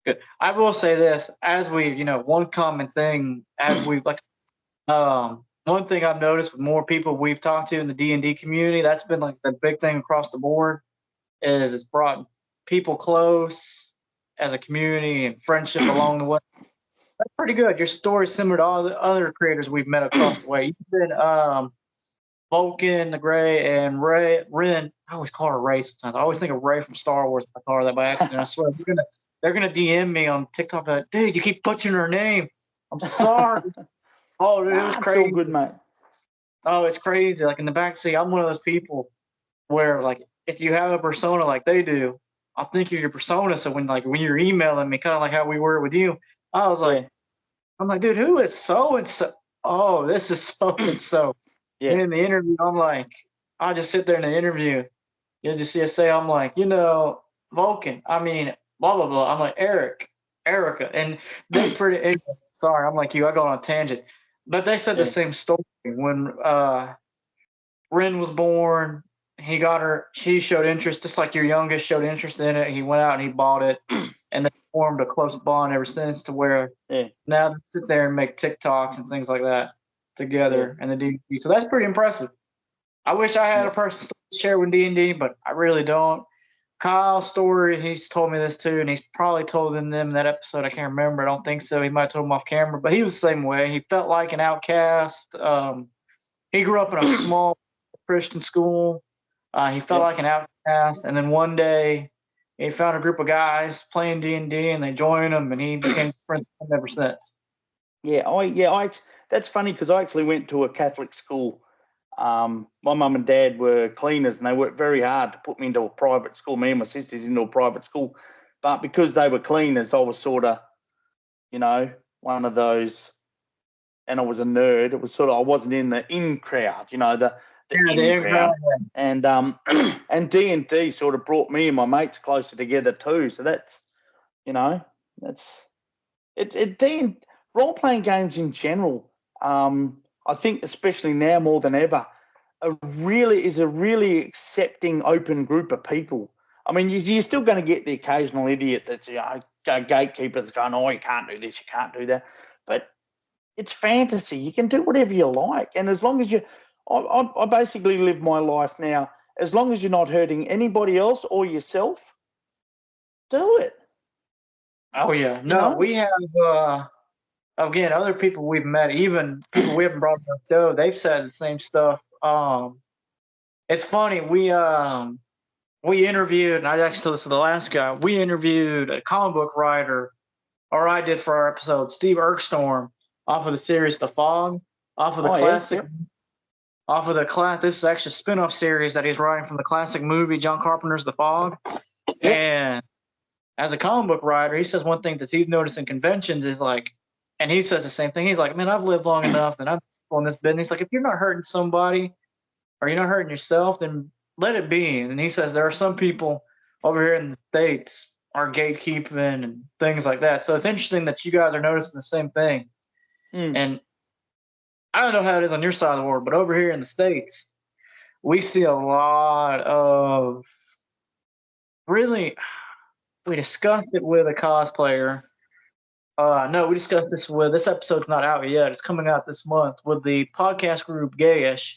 Good. I will say this, as we, one common thing, as we've one thing I've noticed with more people we've talked to in the D&D community, that's been like the big thing across the board, is it's brought people close as a community and friendship along the way. That's pretty good. Your story's similar to all the other creators we've met across the way. You've been Vulcan, the Gray, and Ren. I always call her Ray sometimes. I always think of Ray from Star Wars. I call her that by accident. I swear they're gonna DM me on TikTok like, dude, you keep butchering her name. I'm sorry. Oh, dude, it was crazy. It's all good, mate. Oh, it's crazy. Like in the backseat, I'm one of those people where, like, if you have a persona like they do, I'll think you're your persona. So when you're emailing me, kind of like how we were with you, I was like, I'm like, dude, who is so and so? Oh, this is so and so. Yeah. And in the interview, I'm like, I just sit there in the interview. You'll just see us say, I'm like, Vulcan. I mean, blah blah blah. I'm like Erica, and they pretty. Sorry, I'm like you. I go on a tangent, but they said the same story when Ren was born. He got her. She showed interest, just like your youngest showed interest in it. He went out and he bought it, and they formed a close bond ever since. To where now they sit there and make TikToks and things like that together in the D&D. So that's pretty impressive. I wish I had a personal story to share with D&D, but I really don't. Kyle's story, he's told me this too, and he's probably told them in that episode. I can't remember. I don't think so. He might have told them off camera, but he was the same way. He felt like an outcast. He grew up in a small Christian school. He felt like an outcast, and then one day he found a group of guys playing D&D, and they joined him, and he became friends with them ever since. That's funny because I actually went to a Catholic school. My mum and dad were cleaners, and they worked very hard to put me into a private school. Me and my sisters into a private school, but because they were cleaners, I was sort of, one of those, and I was a nerd. It was sort of, I wasn't in the in crowd, the in crowd, and and D&D sort of brought me and my mates closer together too. So that's, role playing games in general. I think especially now more than ever, is a really accepting, open group of people. I mean, you're still going to get the occasional idiot that's a gatekeeper that's going, oh, you can't do this, you can't do that. But it's fantasy. You can do whatever you like, and as long as I basically live my life now as long as you're not hurting anybody else or yourself, do it. Oh yeah, You no, know? we have again other people we've met, even people we haven't brought on the show. They've said the same stuff. It's funny we interviewed, and I actually told this to the last guy. We interviewed a comic book writer, or I did for our episode, Steve Erkstorm, off of the series The Fog, off of the Oh, yeah, classic, yep. off of the class. This is actually a spin-off series that he's writing from the classic movie John Carpenter's The Fog. Yep. And as a comic book writer, he says one thing that he's noticed in conventions is like, and he says the same thing. He's like, man, I've lived long enough and I've on this business. Like, if you're not hurting somebody or you're not hurting yourself, then let it be. And he says there are some people over here in the States are gatekeeping and things like that. So it's interesting that you guys are noticing the same thing. And I don't know how it is on your side of the world, but over here in the States, we see a lot of really, we discussed it with a cosplayer. No, we discussed this episode's not out yet. It's coming out this month with the podcast group Gayish.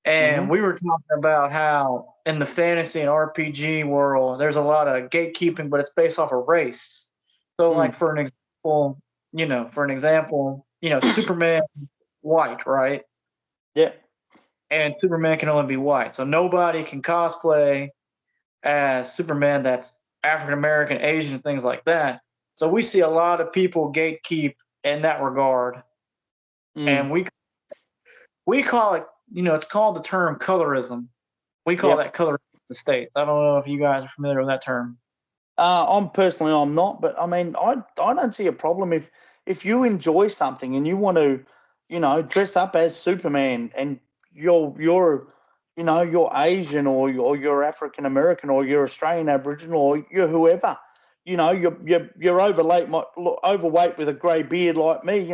And we were talking about how in the fantasy and RPG world, there's a lot of gatekeeping, but it's based off of race. So, like for an example, Superman white, right? Yeah. And Superman can only be white, so nobody can cosplay as Superman that's African American, Asian, and things like that. So we see a lot of people gatekeep in that regard, and we call it, it's called the term colorism. We call that colorism in the States. I don't know if you guys are familiar with that term. I'm not, but I mean, I don't see a problem if you enjoy something and you want to, dress up as Superman and you're Asian or you're African American or you're Australian Aboriginal or you're whoever, you're overweight with a grey beard like me,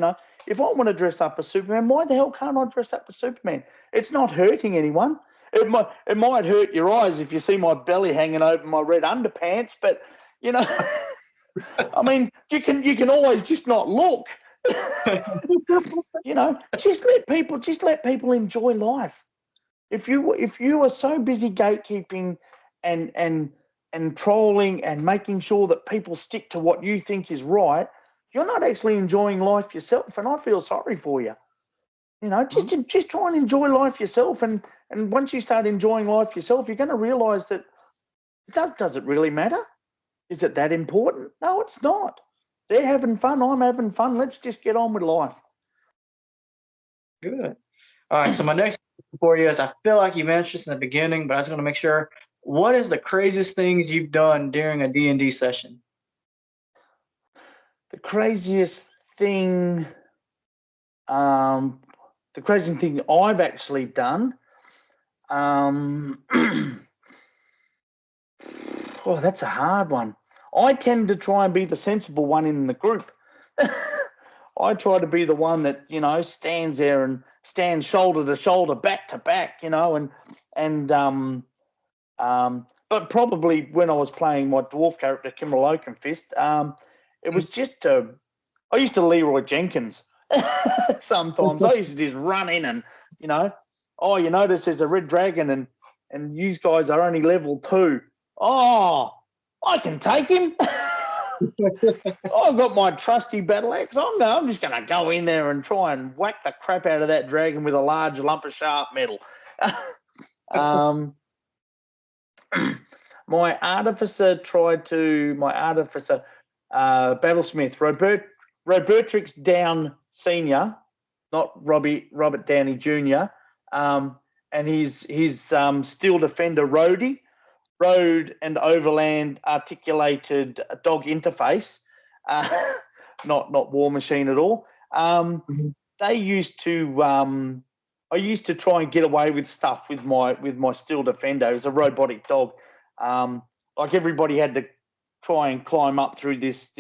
If I want to dress up as Superman, why the hell can't I dress up as Superman? It's not hurting anyone. It might hurt your eyes if you see my belly hanging over my red underpants, but I mean, you can always just not look. Just let people enjoy life. If you are so busy gatekeeping and trolling and making sure that people stick to what you think is right, you're not actually enjoying life yourself, and I feel sorry for you. Just try and enjoy life yourself, and once you start enjoying life yourself, you're going to realise that does it really matter? Is it that important? No, it's not. They're having fun. I'm having fun. Let's just get on with life. Good. All right. So my next question for you is, I feel like you mentioned this in the beginning, but I was going to make sure. What is the craziest things you've done during a D&D session? The craziest thing, I've actually done. Oh, that's a hard one. I tend to try and be the sensible one in the group. I try to be the one that, stands there and stands shoulder to shoulder, back to back, but probably when I was playing my dwarf character, Kymrhyl Oakenfist, it was just, I used to Leroy Jenkins sometimes. I used to just run in and, oh, you notice there's a red dragon and you guys are only level 2. Oh, I can take him. I've got my trusty battle axe. I'm just going to go in there and try and whack the crap out of that dragon with a large lump of sharp metal. My artificer, Battlesmith, Robertrix Down Senior, not Robert Downey Jr., and his Steel Defender Rhodey, Road and Overland Articulated Dog Interface, not War Machine at all. They used to. I used to try and get away with stuff with my Steel Defender. It was a robotic dog. Like everybody had to try and climb up through this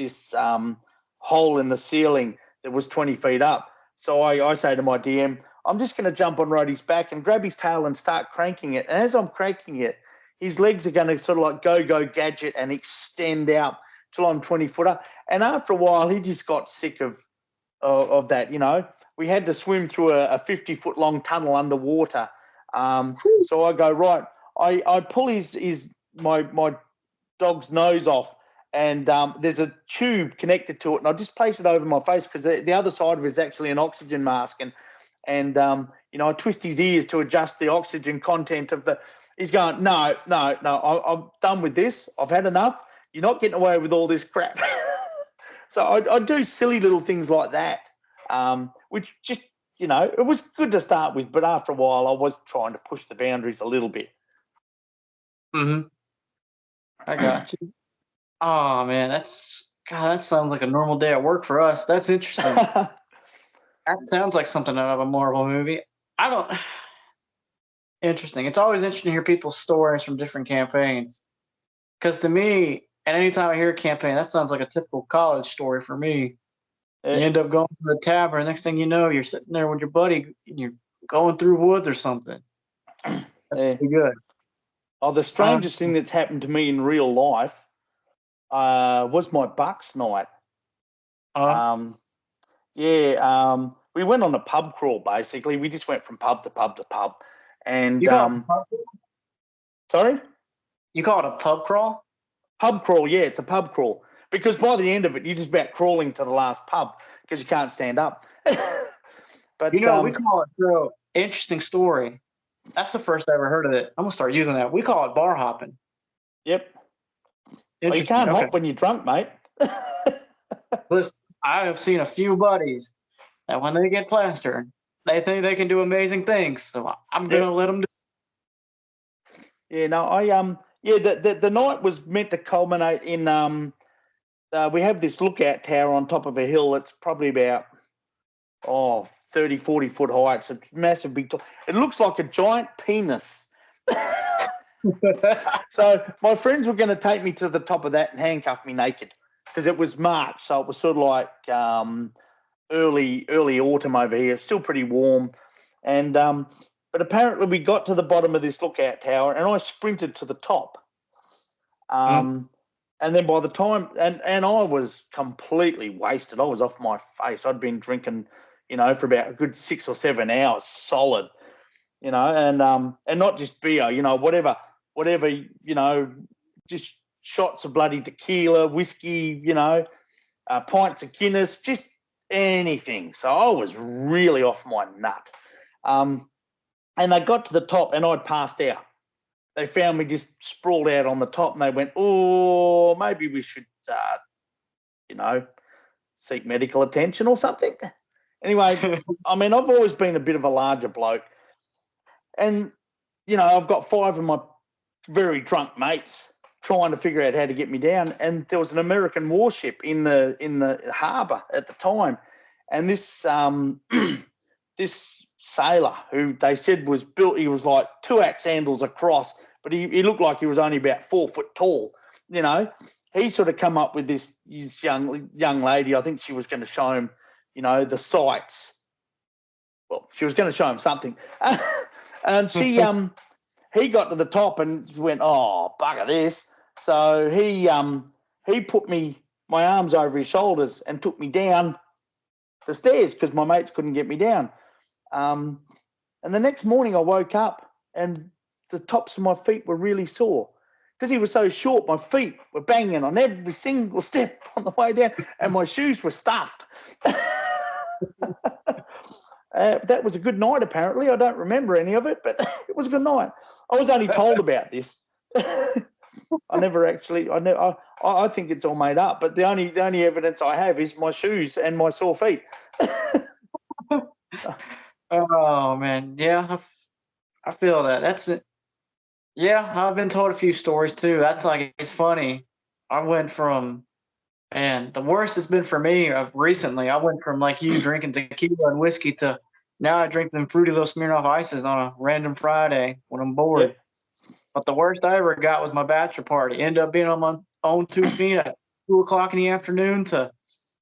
hole in the ceiling that was 20 feet up. So I say to my DM, I'm just going to jump on Rhodey's back and grab his tail and start cranking it. And as I'm cranking it, his legs are going to sort of like go gadget and extend out till I'm 20 footer. And after a while, he just got sick of that. We had to swim through a 50-foot long tunnel underwater. So I go, right, I pull my dog's nose off, and there's a tube connected to it, and I just place it over my face because the other side of it is actually an oxygen mask, and I twist his ears to adjust the oxygen content of the. He's going, no, I'm done with this. I've had enough. You're not getting away with all this crap. So I do silly little things like that, which just, it was good to start with, but after a while I was trying to push the boundaries a little bit. Mm-hmm. I got you. Oh man, that sounds like a normal day at work for us. That's interesting. That sounds like something out of a Marvel movie. I don't. Interesting. It's always interesting to hear people's stories from different campaigns. Because to me, and anytime I hear a campaign, that sounds like a typical college story for me. You end up going to the tavern. Next thing you know, you're sitting there with your buddy, and you're going through woods or something. That's pretty good. Oh, the strangest thing that's happened to me in real life was my Bucks night. We went on a pub crawl, basically. We just went from pub to pub to pub. And you call it a pub crawl? Sorry? You call it a pub crawl? Pub crawl, yeah, it's a pub crawl. Because by the end of it, you're just about crawling to the last pub because you can't stand up. But we call it, bro, interesting story. That's the first I ever heard of it. I'm going to start using that. We call it bar hopping. Yep. Well, you can't hop when you're drunk, mate. Listen, I have seen a few buddies that when they get plastered, they think they can do amazing things. So I'm going to let them do it. Yeah, no, the night was meant to culminate in, we have this lookout tower on top of a hill that's probably about, 30, 40 foot high. It's a massive big, it looks like a giant penis. So my friends were going to take me to the top of that and handcuff me naked because it was March. So it was sort of like early autumn over here. It's still pretty warm. And but apparently we got to the bottom of this lookout tower and I sprinted to the top. And then by the time, and I was completely wasted. I was off my face. I'd been drinking, for about a good 6 or 7 hours solid, and not just beer, whatever, just shots of bloody tequila, whiskey, pints of Guinness, just anything. So I was really off my nut. And they got to the top and I'd passed out. They found me just sprawled out on the top and they went, oh, maybe we should, seek medical attention or something. Anyway, I mean, I've always been a bit of a larger bloke. And, I've got 5 of my very drunk mates trying to figure out how to get me down. And there was an American warship in the harbour at the time. And this this sailor who they said was built, he was like 2 axe handles across, but he looked like he was only about 4 foot tall. He sort of come up with this young lady. I think she was going to show him, the sights. Well, she was going to show him something. And he got to the top and went, oh, bugger this. So he put my arms over his shoulders and took me down the stairs because my mates couldn't get me down. And the next morning I woke up and the tops of my feet were really sore because he was so short. My feet were banging on every single step on the way down and my shoes were stuffed. That was a good night, apparently. I don't remember any of it, but it was a good night. I was only told about this. I never actually. I think it's all made up. But the only evidence I have is my shoes and my sore feet. Oh man, yeah, I feel that. That's it. Yeah, I've been told a few stories too. That's like it's funny. I went from, and the worst it's been for me of recently. I went from like you drinking tequila and whiskey to now I drink them fruity little Smirnoff ices on a random Friday when I'm bored. Yep. But the worst I ever got was my bachelor party. Ended up being on my own 2 feet at 2 o'clock in the afternoon to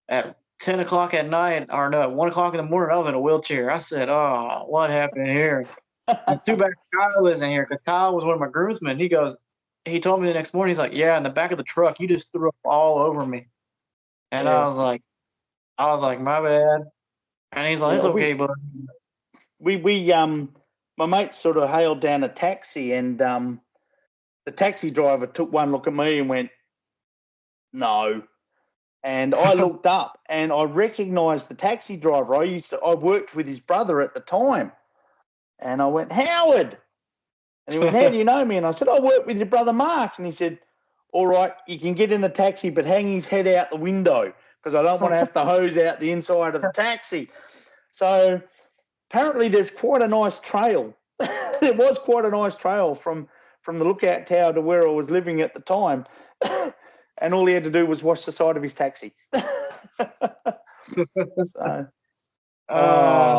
at 10 o'clock at night, or no, at 1 o'clock in the morning. I was in a wheelchair. I said, "Oh, what happened here?" And too bad Kyle isn't here because Kyle was one of my groomsmen. He told me the next morning. He's like, "Yeah, in the back of the truck, you just threw up all over me." And Yeah. I was like, "My bad." And he's like, "It's okay, bud." We my mate sort of hailed down a taxi, and the taxi driver took one look at me and went, "No." And I looked up and I recognised the taxi driver. I worked with his brother at the time, and I went, "Howard." And he went, "How do you know me?" And I said, "I work with your brother Mark." And he said, "All right, you can get in the taxi, but hang his head out the window because I don't want to have to hose out the inside of the taxi." So apparently there's quite a nice trail. There was quite a nice trail from the lookout tower to where I was living at the time. And all he had to do was wash the side of his taxi. So,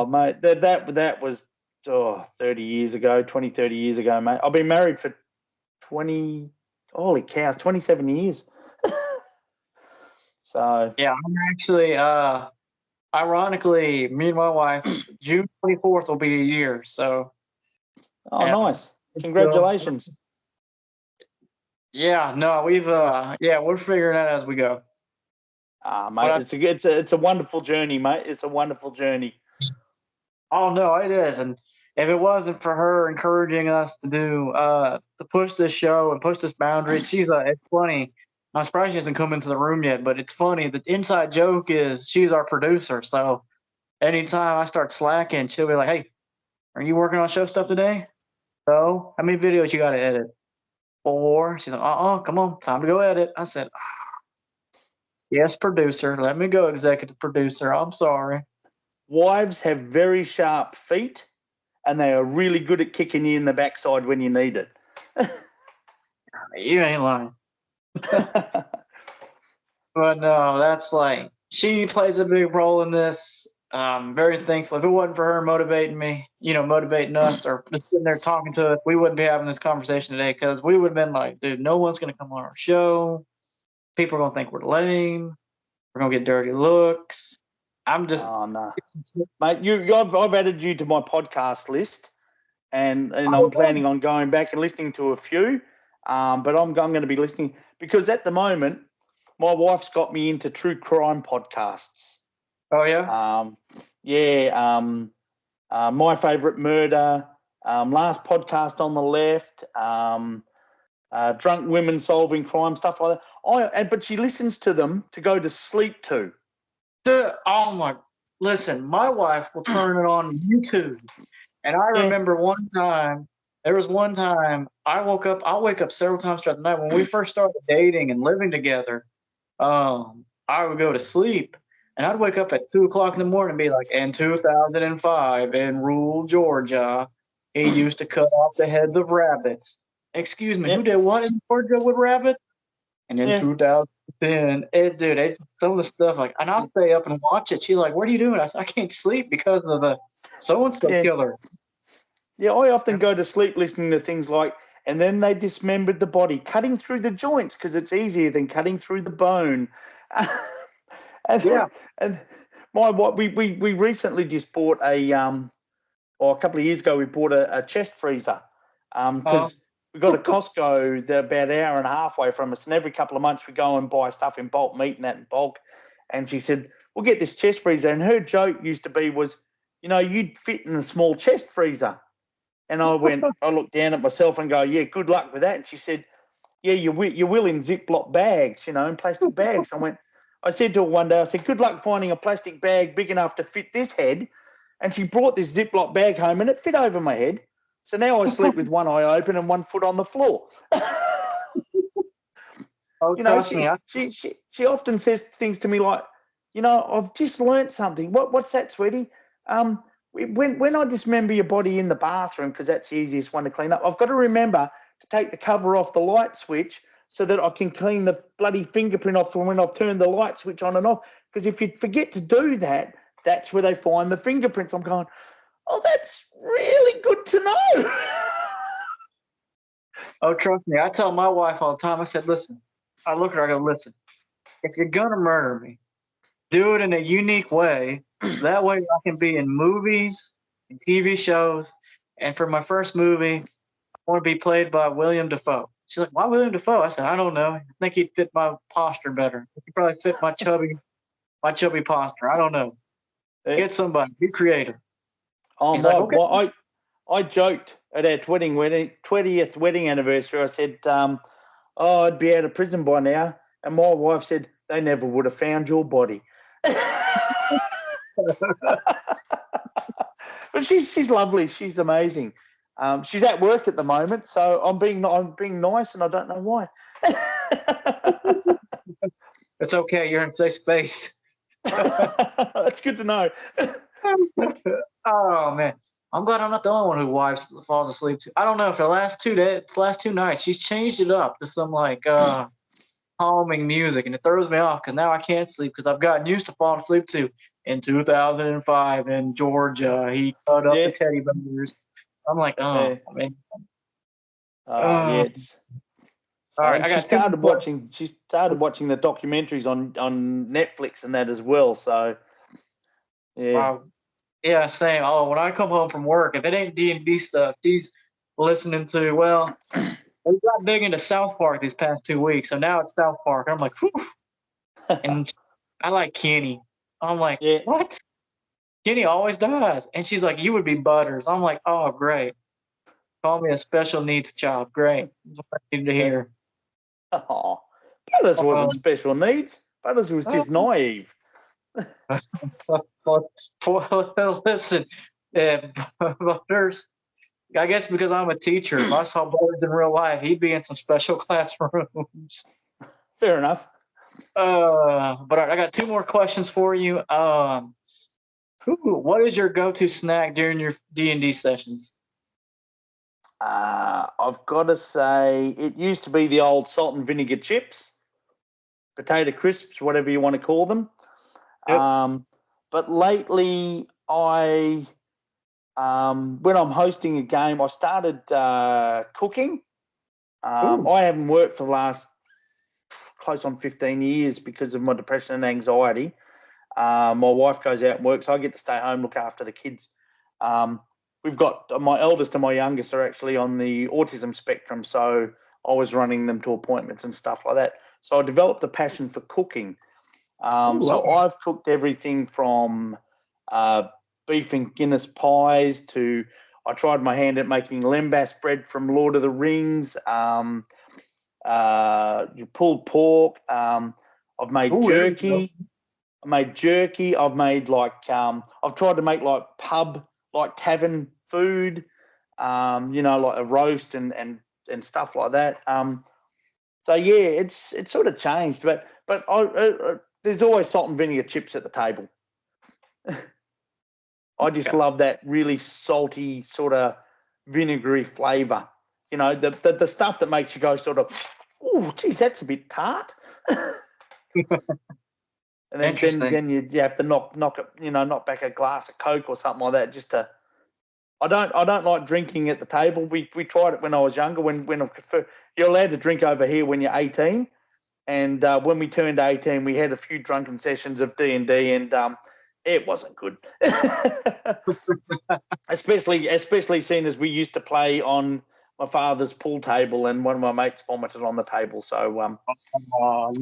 mate, that was 30 years ago, 20, 30 years ago, mate. I've been married for 20, holy cows, 27 years. So. Yeah, I'm actually, ironically, me and my wife, June 24th will be a year. So, Oh, yeah. nice. Congratulations. Yeah, no, we're figuring it out as we go. Mate, it's a wonderful journey, mate. It's a wonderful journey. Oh no, it is. And if it wasn't for her encouraging us to push this show and push this boundary, it's funny. I'm surprised she hasn't come into the room yet, but it's funny. The inside joke is she's our producer. So anytime I start slacking, she'll be like, "Hey, are you working on show stuff today? So how many videos you got to edit?" 4. She's like, come on, time to go edit. I said, "Yes, producer. Let me go, executive producer. I'm sorry." Wives have very sharp feet, and they are really good at kicking you in the backside when you need it. You ain't lying. But no, that's like, she plays a big role in this. Very thankful. If it wasn't for her motivating me, motivating us, or just sitting there talking to us, we wouldn't be having this conversation today, because we would have been like, dude, no one's going to come on our show. People are going to think we're lame. We're going to get dirty looks. I'm just. Oh, no. Mate, I've added you to my podcast list, and I'm planning on going back and listening to a few. But I'm going to be listening because at the moment, my wife's got me into true crime podcasts. Oh, yeah? My Favourite Murder, Last Podcast on the Left, Drunk Women Solving Crime, stuff like that. But she listens to them to go to sleep to. Listen, my wife will turn it on YouTube. And I remember there was one time I'll wake up several times throughout the night. When we first started dating and living together, I would go to sleep and I'd wake up at 2 o'clock in the morning and be like, in 2005 in rural Georgia, he used to cut off the heads of rabbits. Excuse me, who did what in Georgia with rabbits? And in 2010, it's some of the stuff and I'll stay up and watch it. She's like, "What are you doing?" I said, "I can't sleep because of the so-and-so killer." Yeah, I often go to sleep listening to things like, "And then they dismembered the body, cutting through the joints because it's easier than cutting through the bone." And we recently just bought a couple of years ago we bought a chest freezer because we got a Costco about an hour and a half away from us, and every couple of months we go and buy stuff in bulk, meat and that in bulk. And she said, "We'll get this chest freezer," and her joke used to be you'd fit in a small chest freezer. And I looked down at myself and go, "Yeah, good luck with that." And she said, "Yeah, you will in Ziploc bags, in plastic bags." I said to her one day, I said, "Good luck finding a plastic bag big enough to fit this head." And she brought this Ziploc bag home and it fit over my head. So now I sleep with one eye open and 1 foot on the floor. She often says things to me like, "I've just learnt something." What's that, sweetie? When I dismember your body in the bathroom, because that's the easiest one to clean up, I've got to remember to take the cover off the light switch so that I can clean the bloody fingerprint off from when I've turned the light switch on and off. Because if you forget to do that, that's where they find the fingerprints. I'm going, "Oh, that's really good to know." Oh, trust me. I tell my wife all the time, I said, "Listen," I look at her, I go, "Listen, if you're going to murder me, do it in a unique way. That way I can be in movies and TV shows. And for my first movie, I want to be played by William Dafoe." She's like, "Why William Dafoe?" I said, "I don't know. I think he'd fit my posture better. He'd probably fit my chubby posture. I don't know. Get somebody. Be creative." Oh, He's like, "Okay." I joked at our 20th wedding anniversary. I said, I'd be out of prison by now. And my wife said, they never would have found your body. But she's lovely. She's amazing. She's at work at the moment, so I'm being nice, and I don't know why. It's okay. You're in safe space. That's good to know. Oh man, I'm glad I'm not the only one who wives falls asleep to. I don't know if the last 2 nights, she's changed it up to some like calming music, and it throws me off because now I can't sleep because I've gotten used to falling asleep to. In 2005 in Georgia, he cut up the teddy bears. I'm like, oh man. Yeah, it's. All right, And I she got started watching. She started watching the documentaries on Netflix and that as well. So, yeah. Wow. Yeah, same. Oh, when I come home from work, if it ain't D&D stuff, he's listening to. Well, we got big into South Park these past 2 weeks, so now it's South Park. I'm like, whew. And I like Kenny. I'm like, what? Kenny always does. And she's like, you would be Butters. I'm like, oh, great. Call me a special needs child. Great. That's what I need to hear. Oh, Butters wasn't special needs. Butters was just naive. Listen, Butters, I guess because I'm a teacher, if I saw Butters in real life, he'd be in some special classrooms. Fair enough. But I got 2 more questions for you. What is your go-to snack during your D&D sessions? I've got to say, it used to be the old salt and vinegar chips, potato crisps, whatever you want to call them. Yep. But lately, when I'm hosting a game, I started cooking. I haven't worked for the last close on 15 years because of my depression and anxiety. My wife goes out and works. So I get to stay home, look after the kids. We've got my eldest and my youngest are actually on the autism spectrum, so I was running them to appointments and stuff like that. So I developed a passion for cooking. I've cooked everything from beef and Guinness pies to I tried my hand at making lembas bread from Lord of the Rings. Pulled pork. I've made jerky. I made jerky. I've made I've tried to make like tavern food, like a roast and stuff like that. So yeah, it's sort of changed, but there's always salt and vinegar chips at the table. I just love that really salty sort of vinegary flavour. The stuff that makes you go sort of, oh, geez, that's a bit tart. And then you have to knock it, knock back a glass of Coke or something like that just to. I don't like drinking at the table. We tried it when I was younger. When you're allowed to drink over here when you're 18, and when we turned 18, we had a few drunken sessions of D&D, and it wasn't good. especially seeing as we used to play on my father's pool table, and one of my mates vomited on the table. So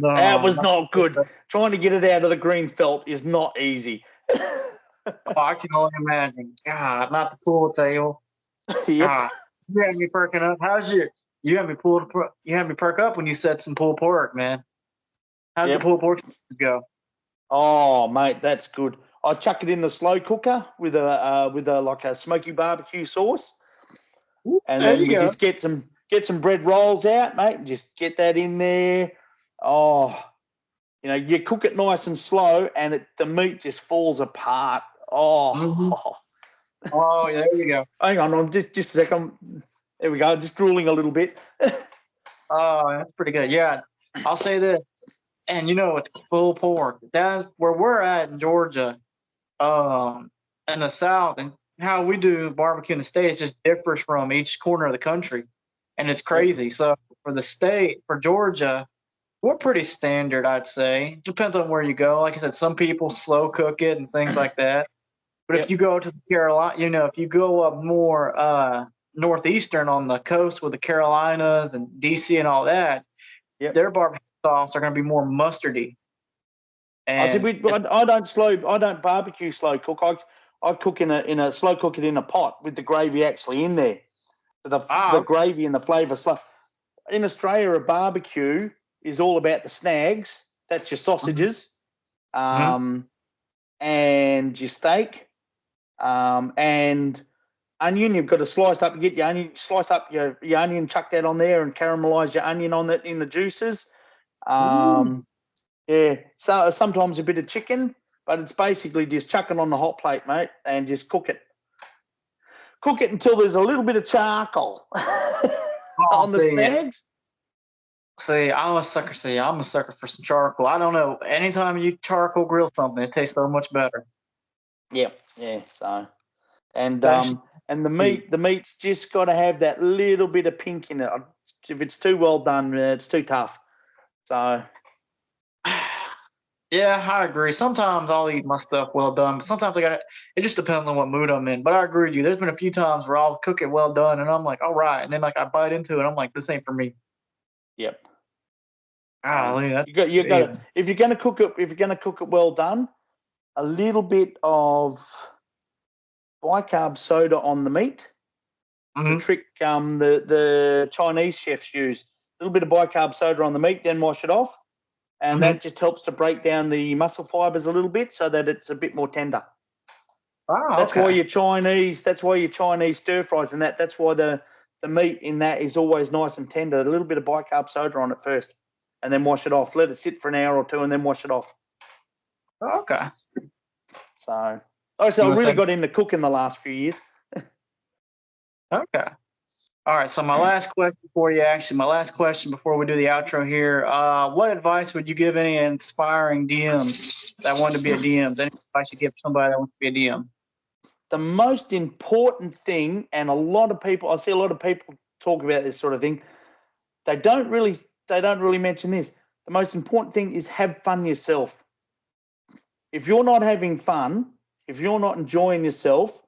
that was not good. Trying to get it out of the green felt is not easy. I can only imagine. God, not the pool table. Yep. God, you had me perking up. You had me perk up when you said some pulled pork, man. How did the pulled pork go? Oh, mate, that's good. I chuck it in the slow cooker with a smoky barbecue sauce, and then we just get some bread rolls out, mate. And just get that in there. Oh, you cook it nice and slow, and the meat just falls apart. Oh, oh, yeah, there you go. Hang on, just a second. There we go. Just drooling a little bit. Oh, that's pretty good. Yeah, I'll say this, and it's full pork. That's where we're at in Georgia, in the South, and how we do barbecue in the States just differs from each corner of the country, and it's crazy. Yep. So for Georgia, we're pretty standard, I'd say. Depends on where you go. Like I said, some people slow cook it and things like that. But if you go to the Carolina, if you go up more northeastern on the coast with the Carolinas and DC and all that, their barbecue sauce are going to be more mustardy. And I don't barbecue slow cook. I cook in a slow cook it in a pot with the gravy actually in there. So the Okay. gravy and the flavour slow. In Australia, a barbecue is all about the snags. That's your sausages, and your steak, and onion. You've got to slice up. You get your onion, slice up your onion, chuck that on there, and caramelise your onion on it in the juices. Yeah. So sometimes a bit of chicken, but it's basically just chuck it on the hot plate, mate, and just cook it. Cook it until there's a little bit of charcoal on the snags. I'm a sucker. I'm a sucker for some charcoal. I don't know. Anytime you charcoal grill something, it tastes so much better. Yeah. So, and the meat's just got to have that little bit of pink in it. If it's too well done, it's too tough. So. Yeah, I agree. Sometimes I'll eat my stuff well done, but sometimes it just depends on what mood I'm in. But I agree with you. There's been a few times where I'll cook it well done and I'm like, all right. And then like I bite into it, I'm like, this ain't for me. Yep. You got if you're gonna cook it well done, a little bit of bicarb soda on the meat to trick the Chinese chefs use. A little bit of bicarb soda on the meat, then wash it off. And that just helps to break down the muscle fibers a little bit so that it's a bit more tender. That's why your Chinese stir fries and that's why the meat in that is always nice and tender. A little bit of bicarb soda on it first and then wash it off. Let it sit for an hour or two and then wash it off. Okay. So I really got into cooking the last few years. Okay. All right, so my last question before we do the outro here, what advice would you give any inspiring DMs that want to be a DM? Any advice you give somebody that wants to be a DM? The most important thing, and I see a lot of people talk about this sort of thing, they don't really mention this. The most important thing is have fun yourself. If you're not having fun, if you're not enjoying yourself,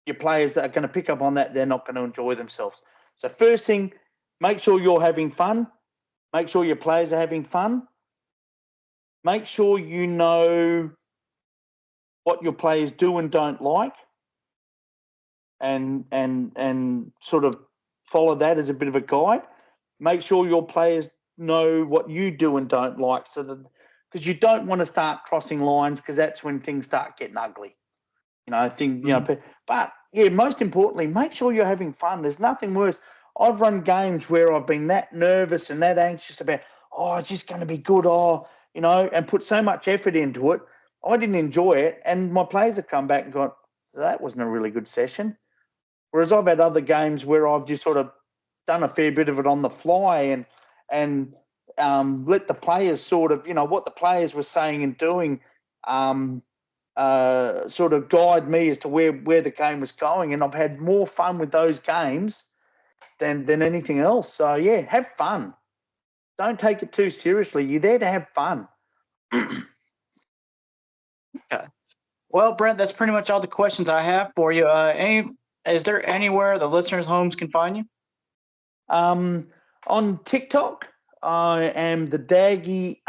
your players are going to pick up on that. They're not going to enjoy themselves. So first thing, make sure you're having fun. Make sure your players are having fun. Make sure you know what your players do and don't like, and sort of follow that as a bit of a guide. Make sure your players know what you do and don't like, so that because you don't want to start crossing lines, because that's when things start getting ugly. But yeah, most importantly, make sure you're having fun. There's nothing worse. I've run games where I've been that nervous and that anxious about, it's just going to be good, and put so much effort into it. I didn't enjoy it, and my players have come back and gone, that wasn't a really good session. Whereas I've had other games where I've just sort of done a fair bit of it on the fly and let the players sort of, what the players were saying and doing, sort of guide me as to where the game was going, and I've had more fun with those games than anything else. So yeah, have fun. Don't take it too seriously. You're there to have fun. Okay. Well, Brent, that's pretty much all the questions I have for you. Is there anywhere the listeners' homes can find you? On TikTok, I am the Daggy_DM.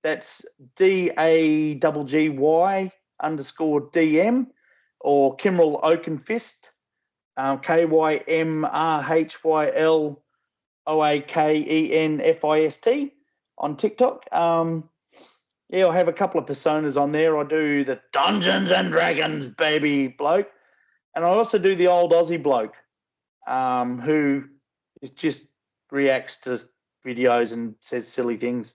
That's DAGGY_DM, or Kymrhyl Oakenfist, KYMRHYLOAKENFIST on TikTok. I have a couple of personas on there. I do the Dungeons and Dragons baby bloke, and I also do the old Aussie bloke, who just reacts to videos and says silly things.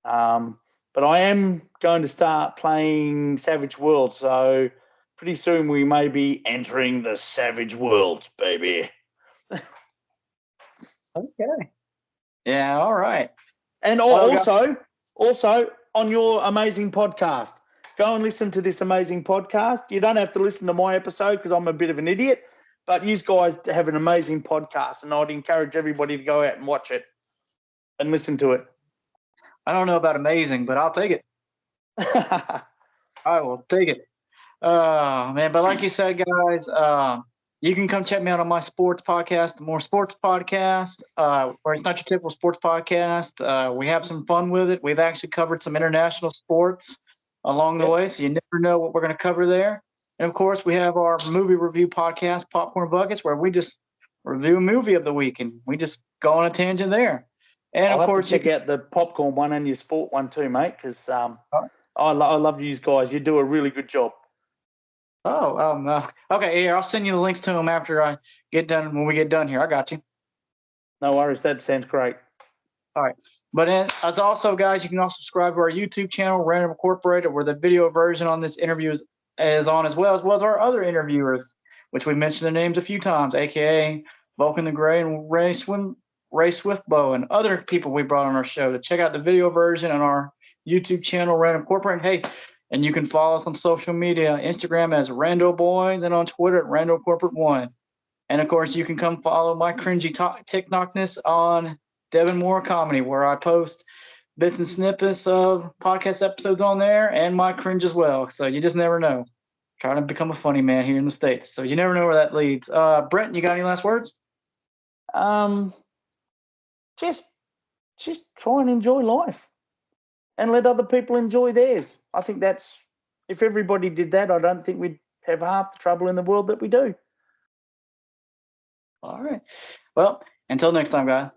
But I am going to start playing Savage Worlds, so pretty soon we may be entering the Savage Worlds, baby. Okay. Yeah, all right. And also on your amazing podcast, go and listen to this amazing podcast. You don't have to listen to my episode because I'm a bit of an idiot, but you guys have an amazing podcast, and I'd encourage everybody to go out and watch it and listen to it. I don't know about amazing, but I'll take it. I will take it. Man, but like you said, guys, you can come check me out on my sports podcast, the More Sports Podcast, where it's not your typical sports podcast. We have some fun with it. We've actually covered some international sports. along the Yep. way, so you never know what we're going to cover there. And of course, we have our movie review podcast, Popcorn Buckets, where we just review a movie of the week and we just go on a tangent there. And I'll of have to course, you check can. out the popcorn one and your sport one too, mate, because I love you guys. You do a really good job. Okay. Here, I'll send you the links to them after I get done. When we get done here, I got you. No worries. That sounds great. All right. But as also, guys, you can also subscribe to our YouTube channel, Random Incorporated, where the video version on this interview is on as well as our other interviewers, which we mentioned their names a few times, aka Vulcan the Gray and Ray Swiftbow, and other people we brought on our show. To check out the video version on our YouTube channel, Random Incorporated. Hey, and you can follow us on social media, Instagram as Rando Boys, and on Twitter at Rando Corporate One. And of course, you can come follow my cringy TikTokness on Devin Moore Comedy, where I post bits and snippets of podcast episodes on there and my cringe as well. So you just never know. Trying to become a funny man here in the States. So you never know where that leads. Brent, you got any last words? Just try and enjoy life and let other people enjoy theirs. I think if everybody did that, I don't think we'd have half the trouble in the world that we do. All right. Well, until next time, guys.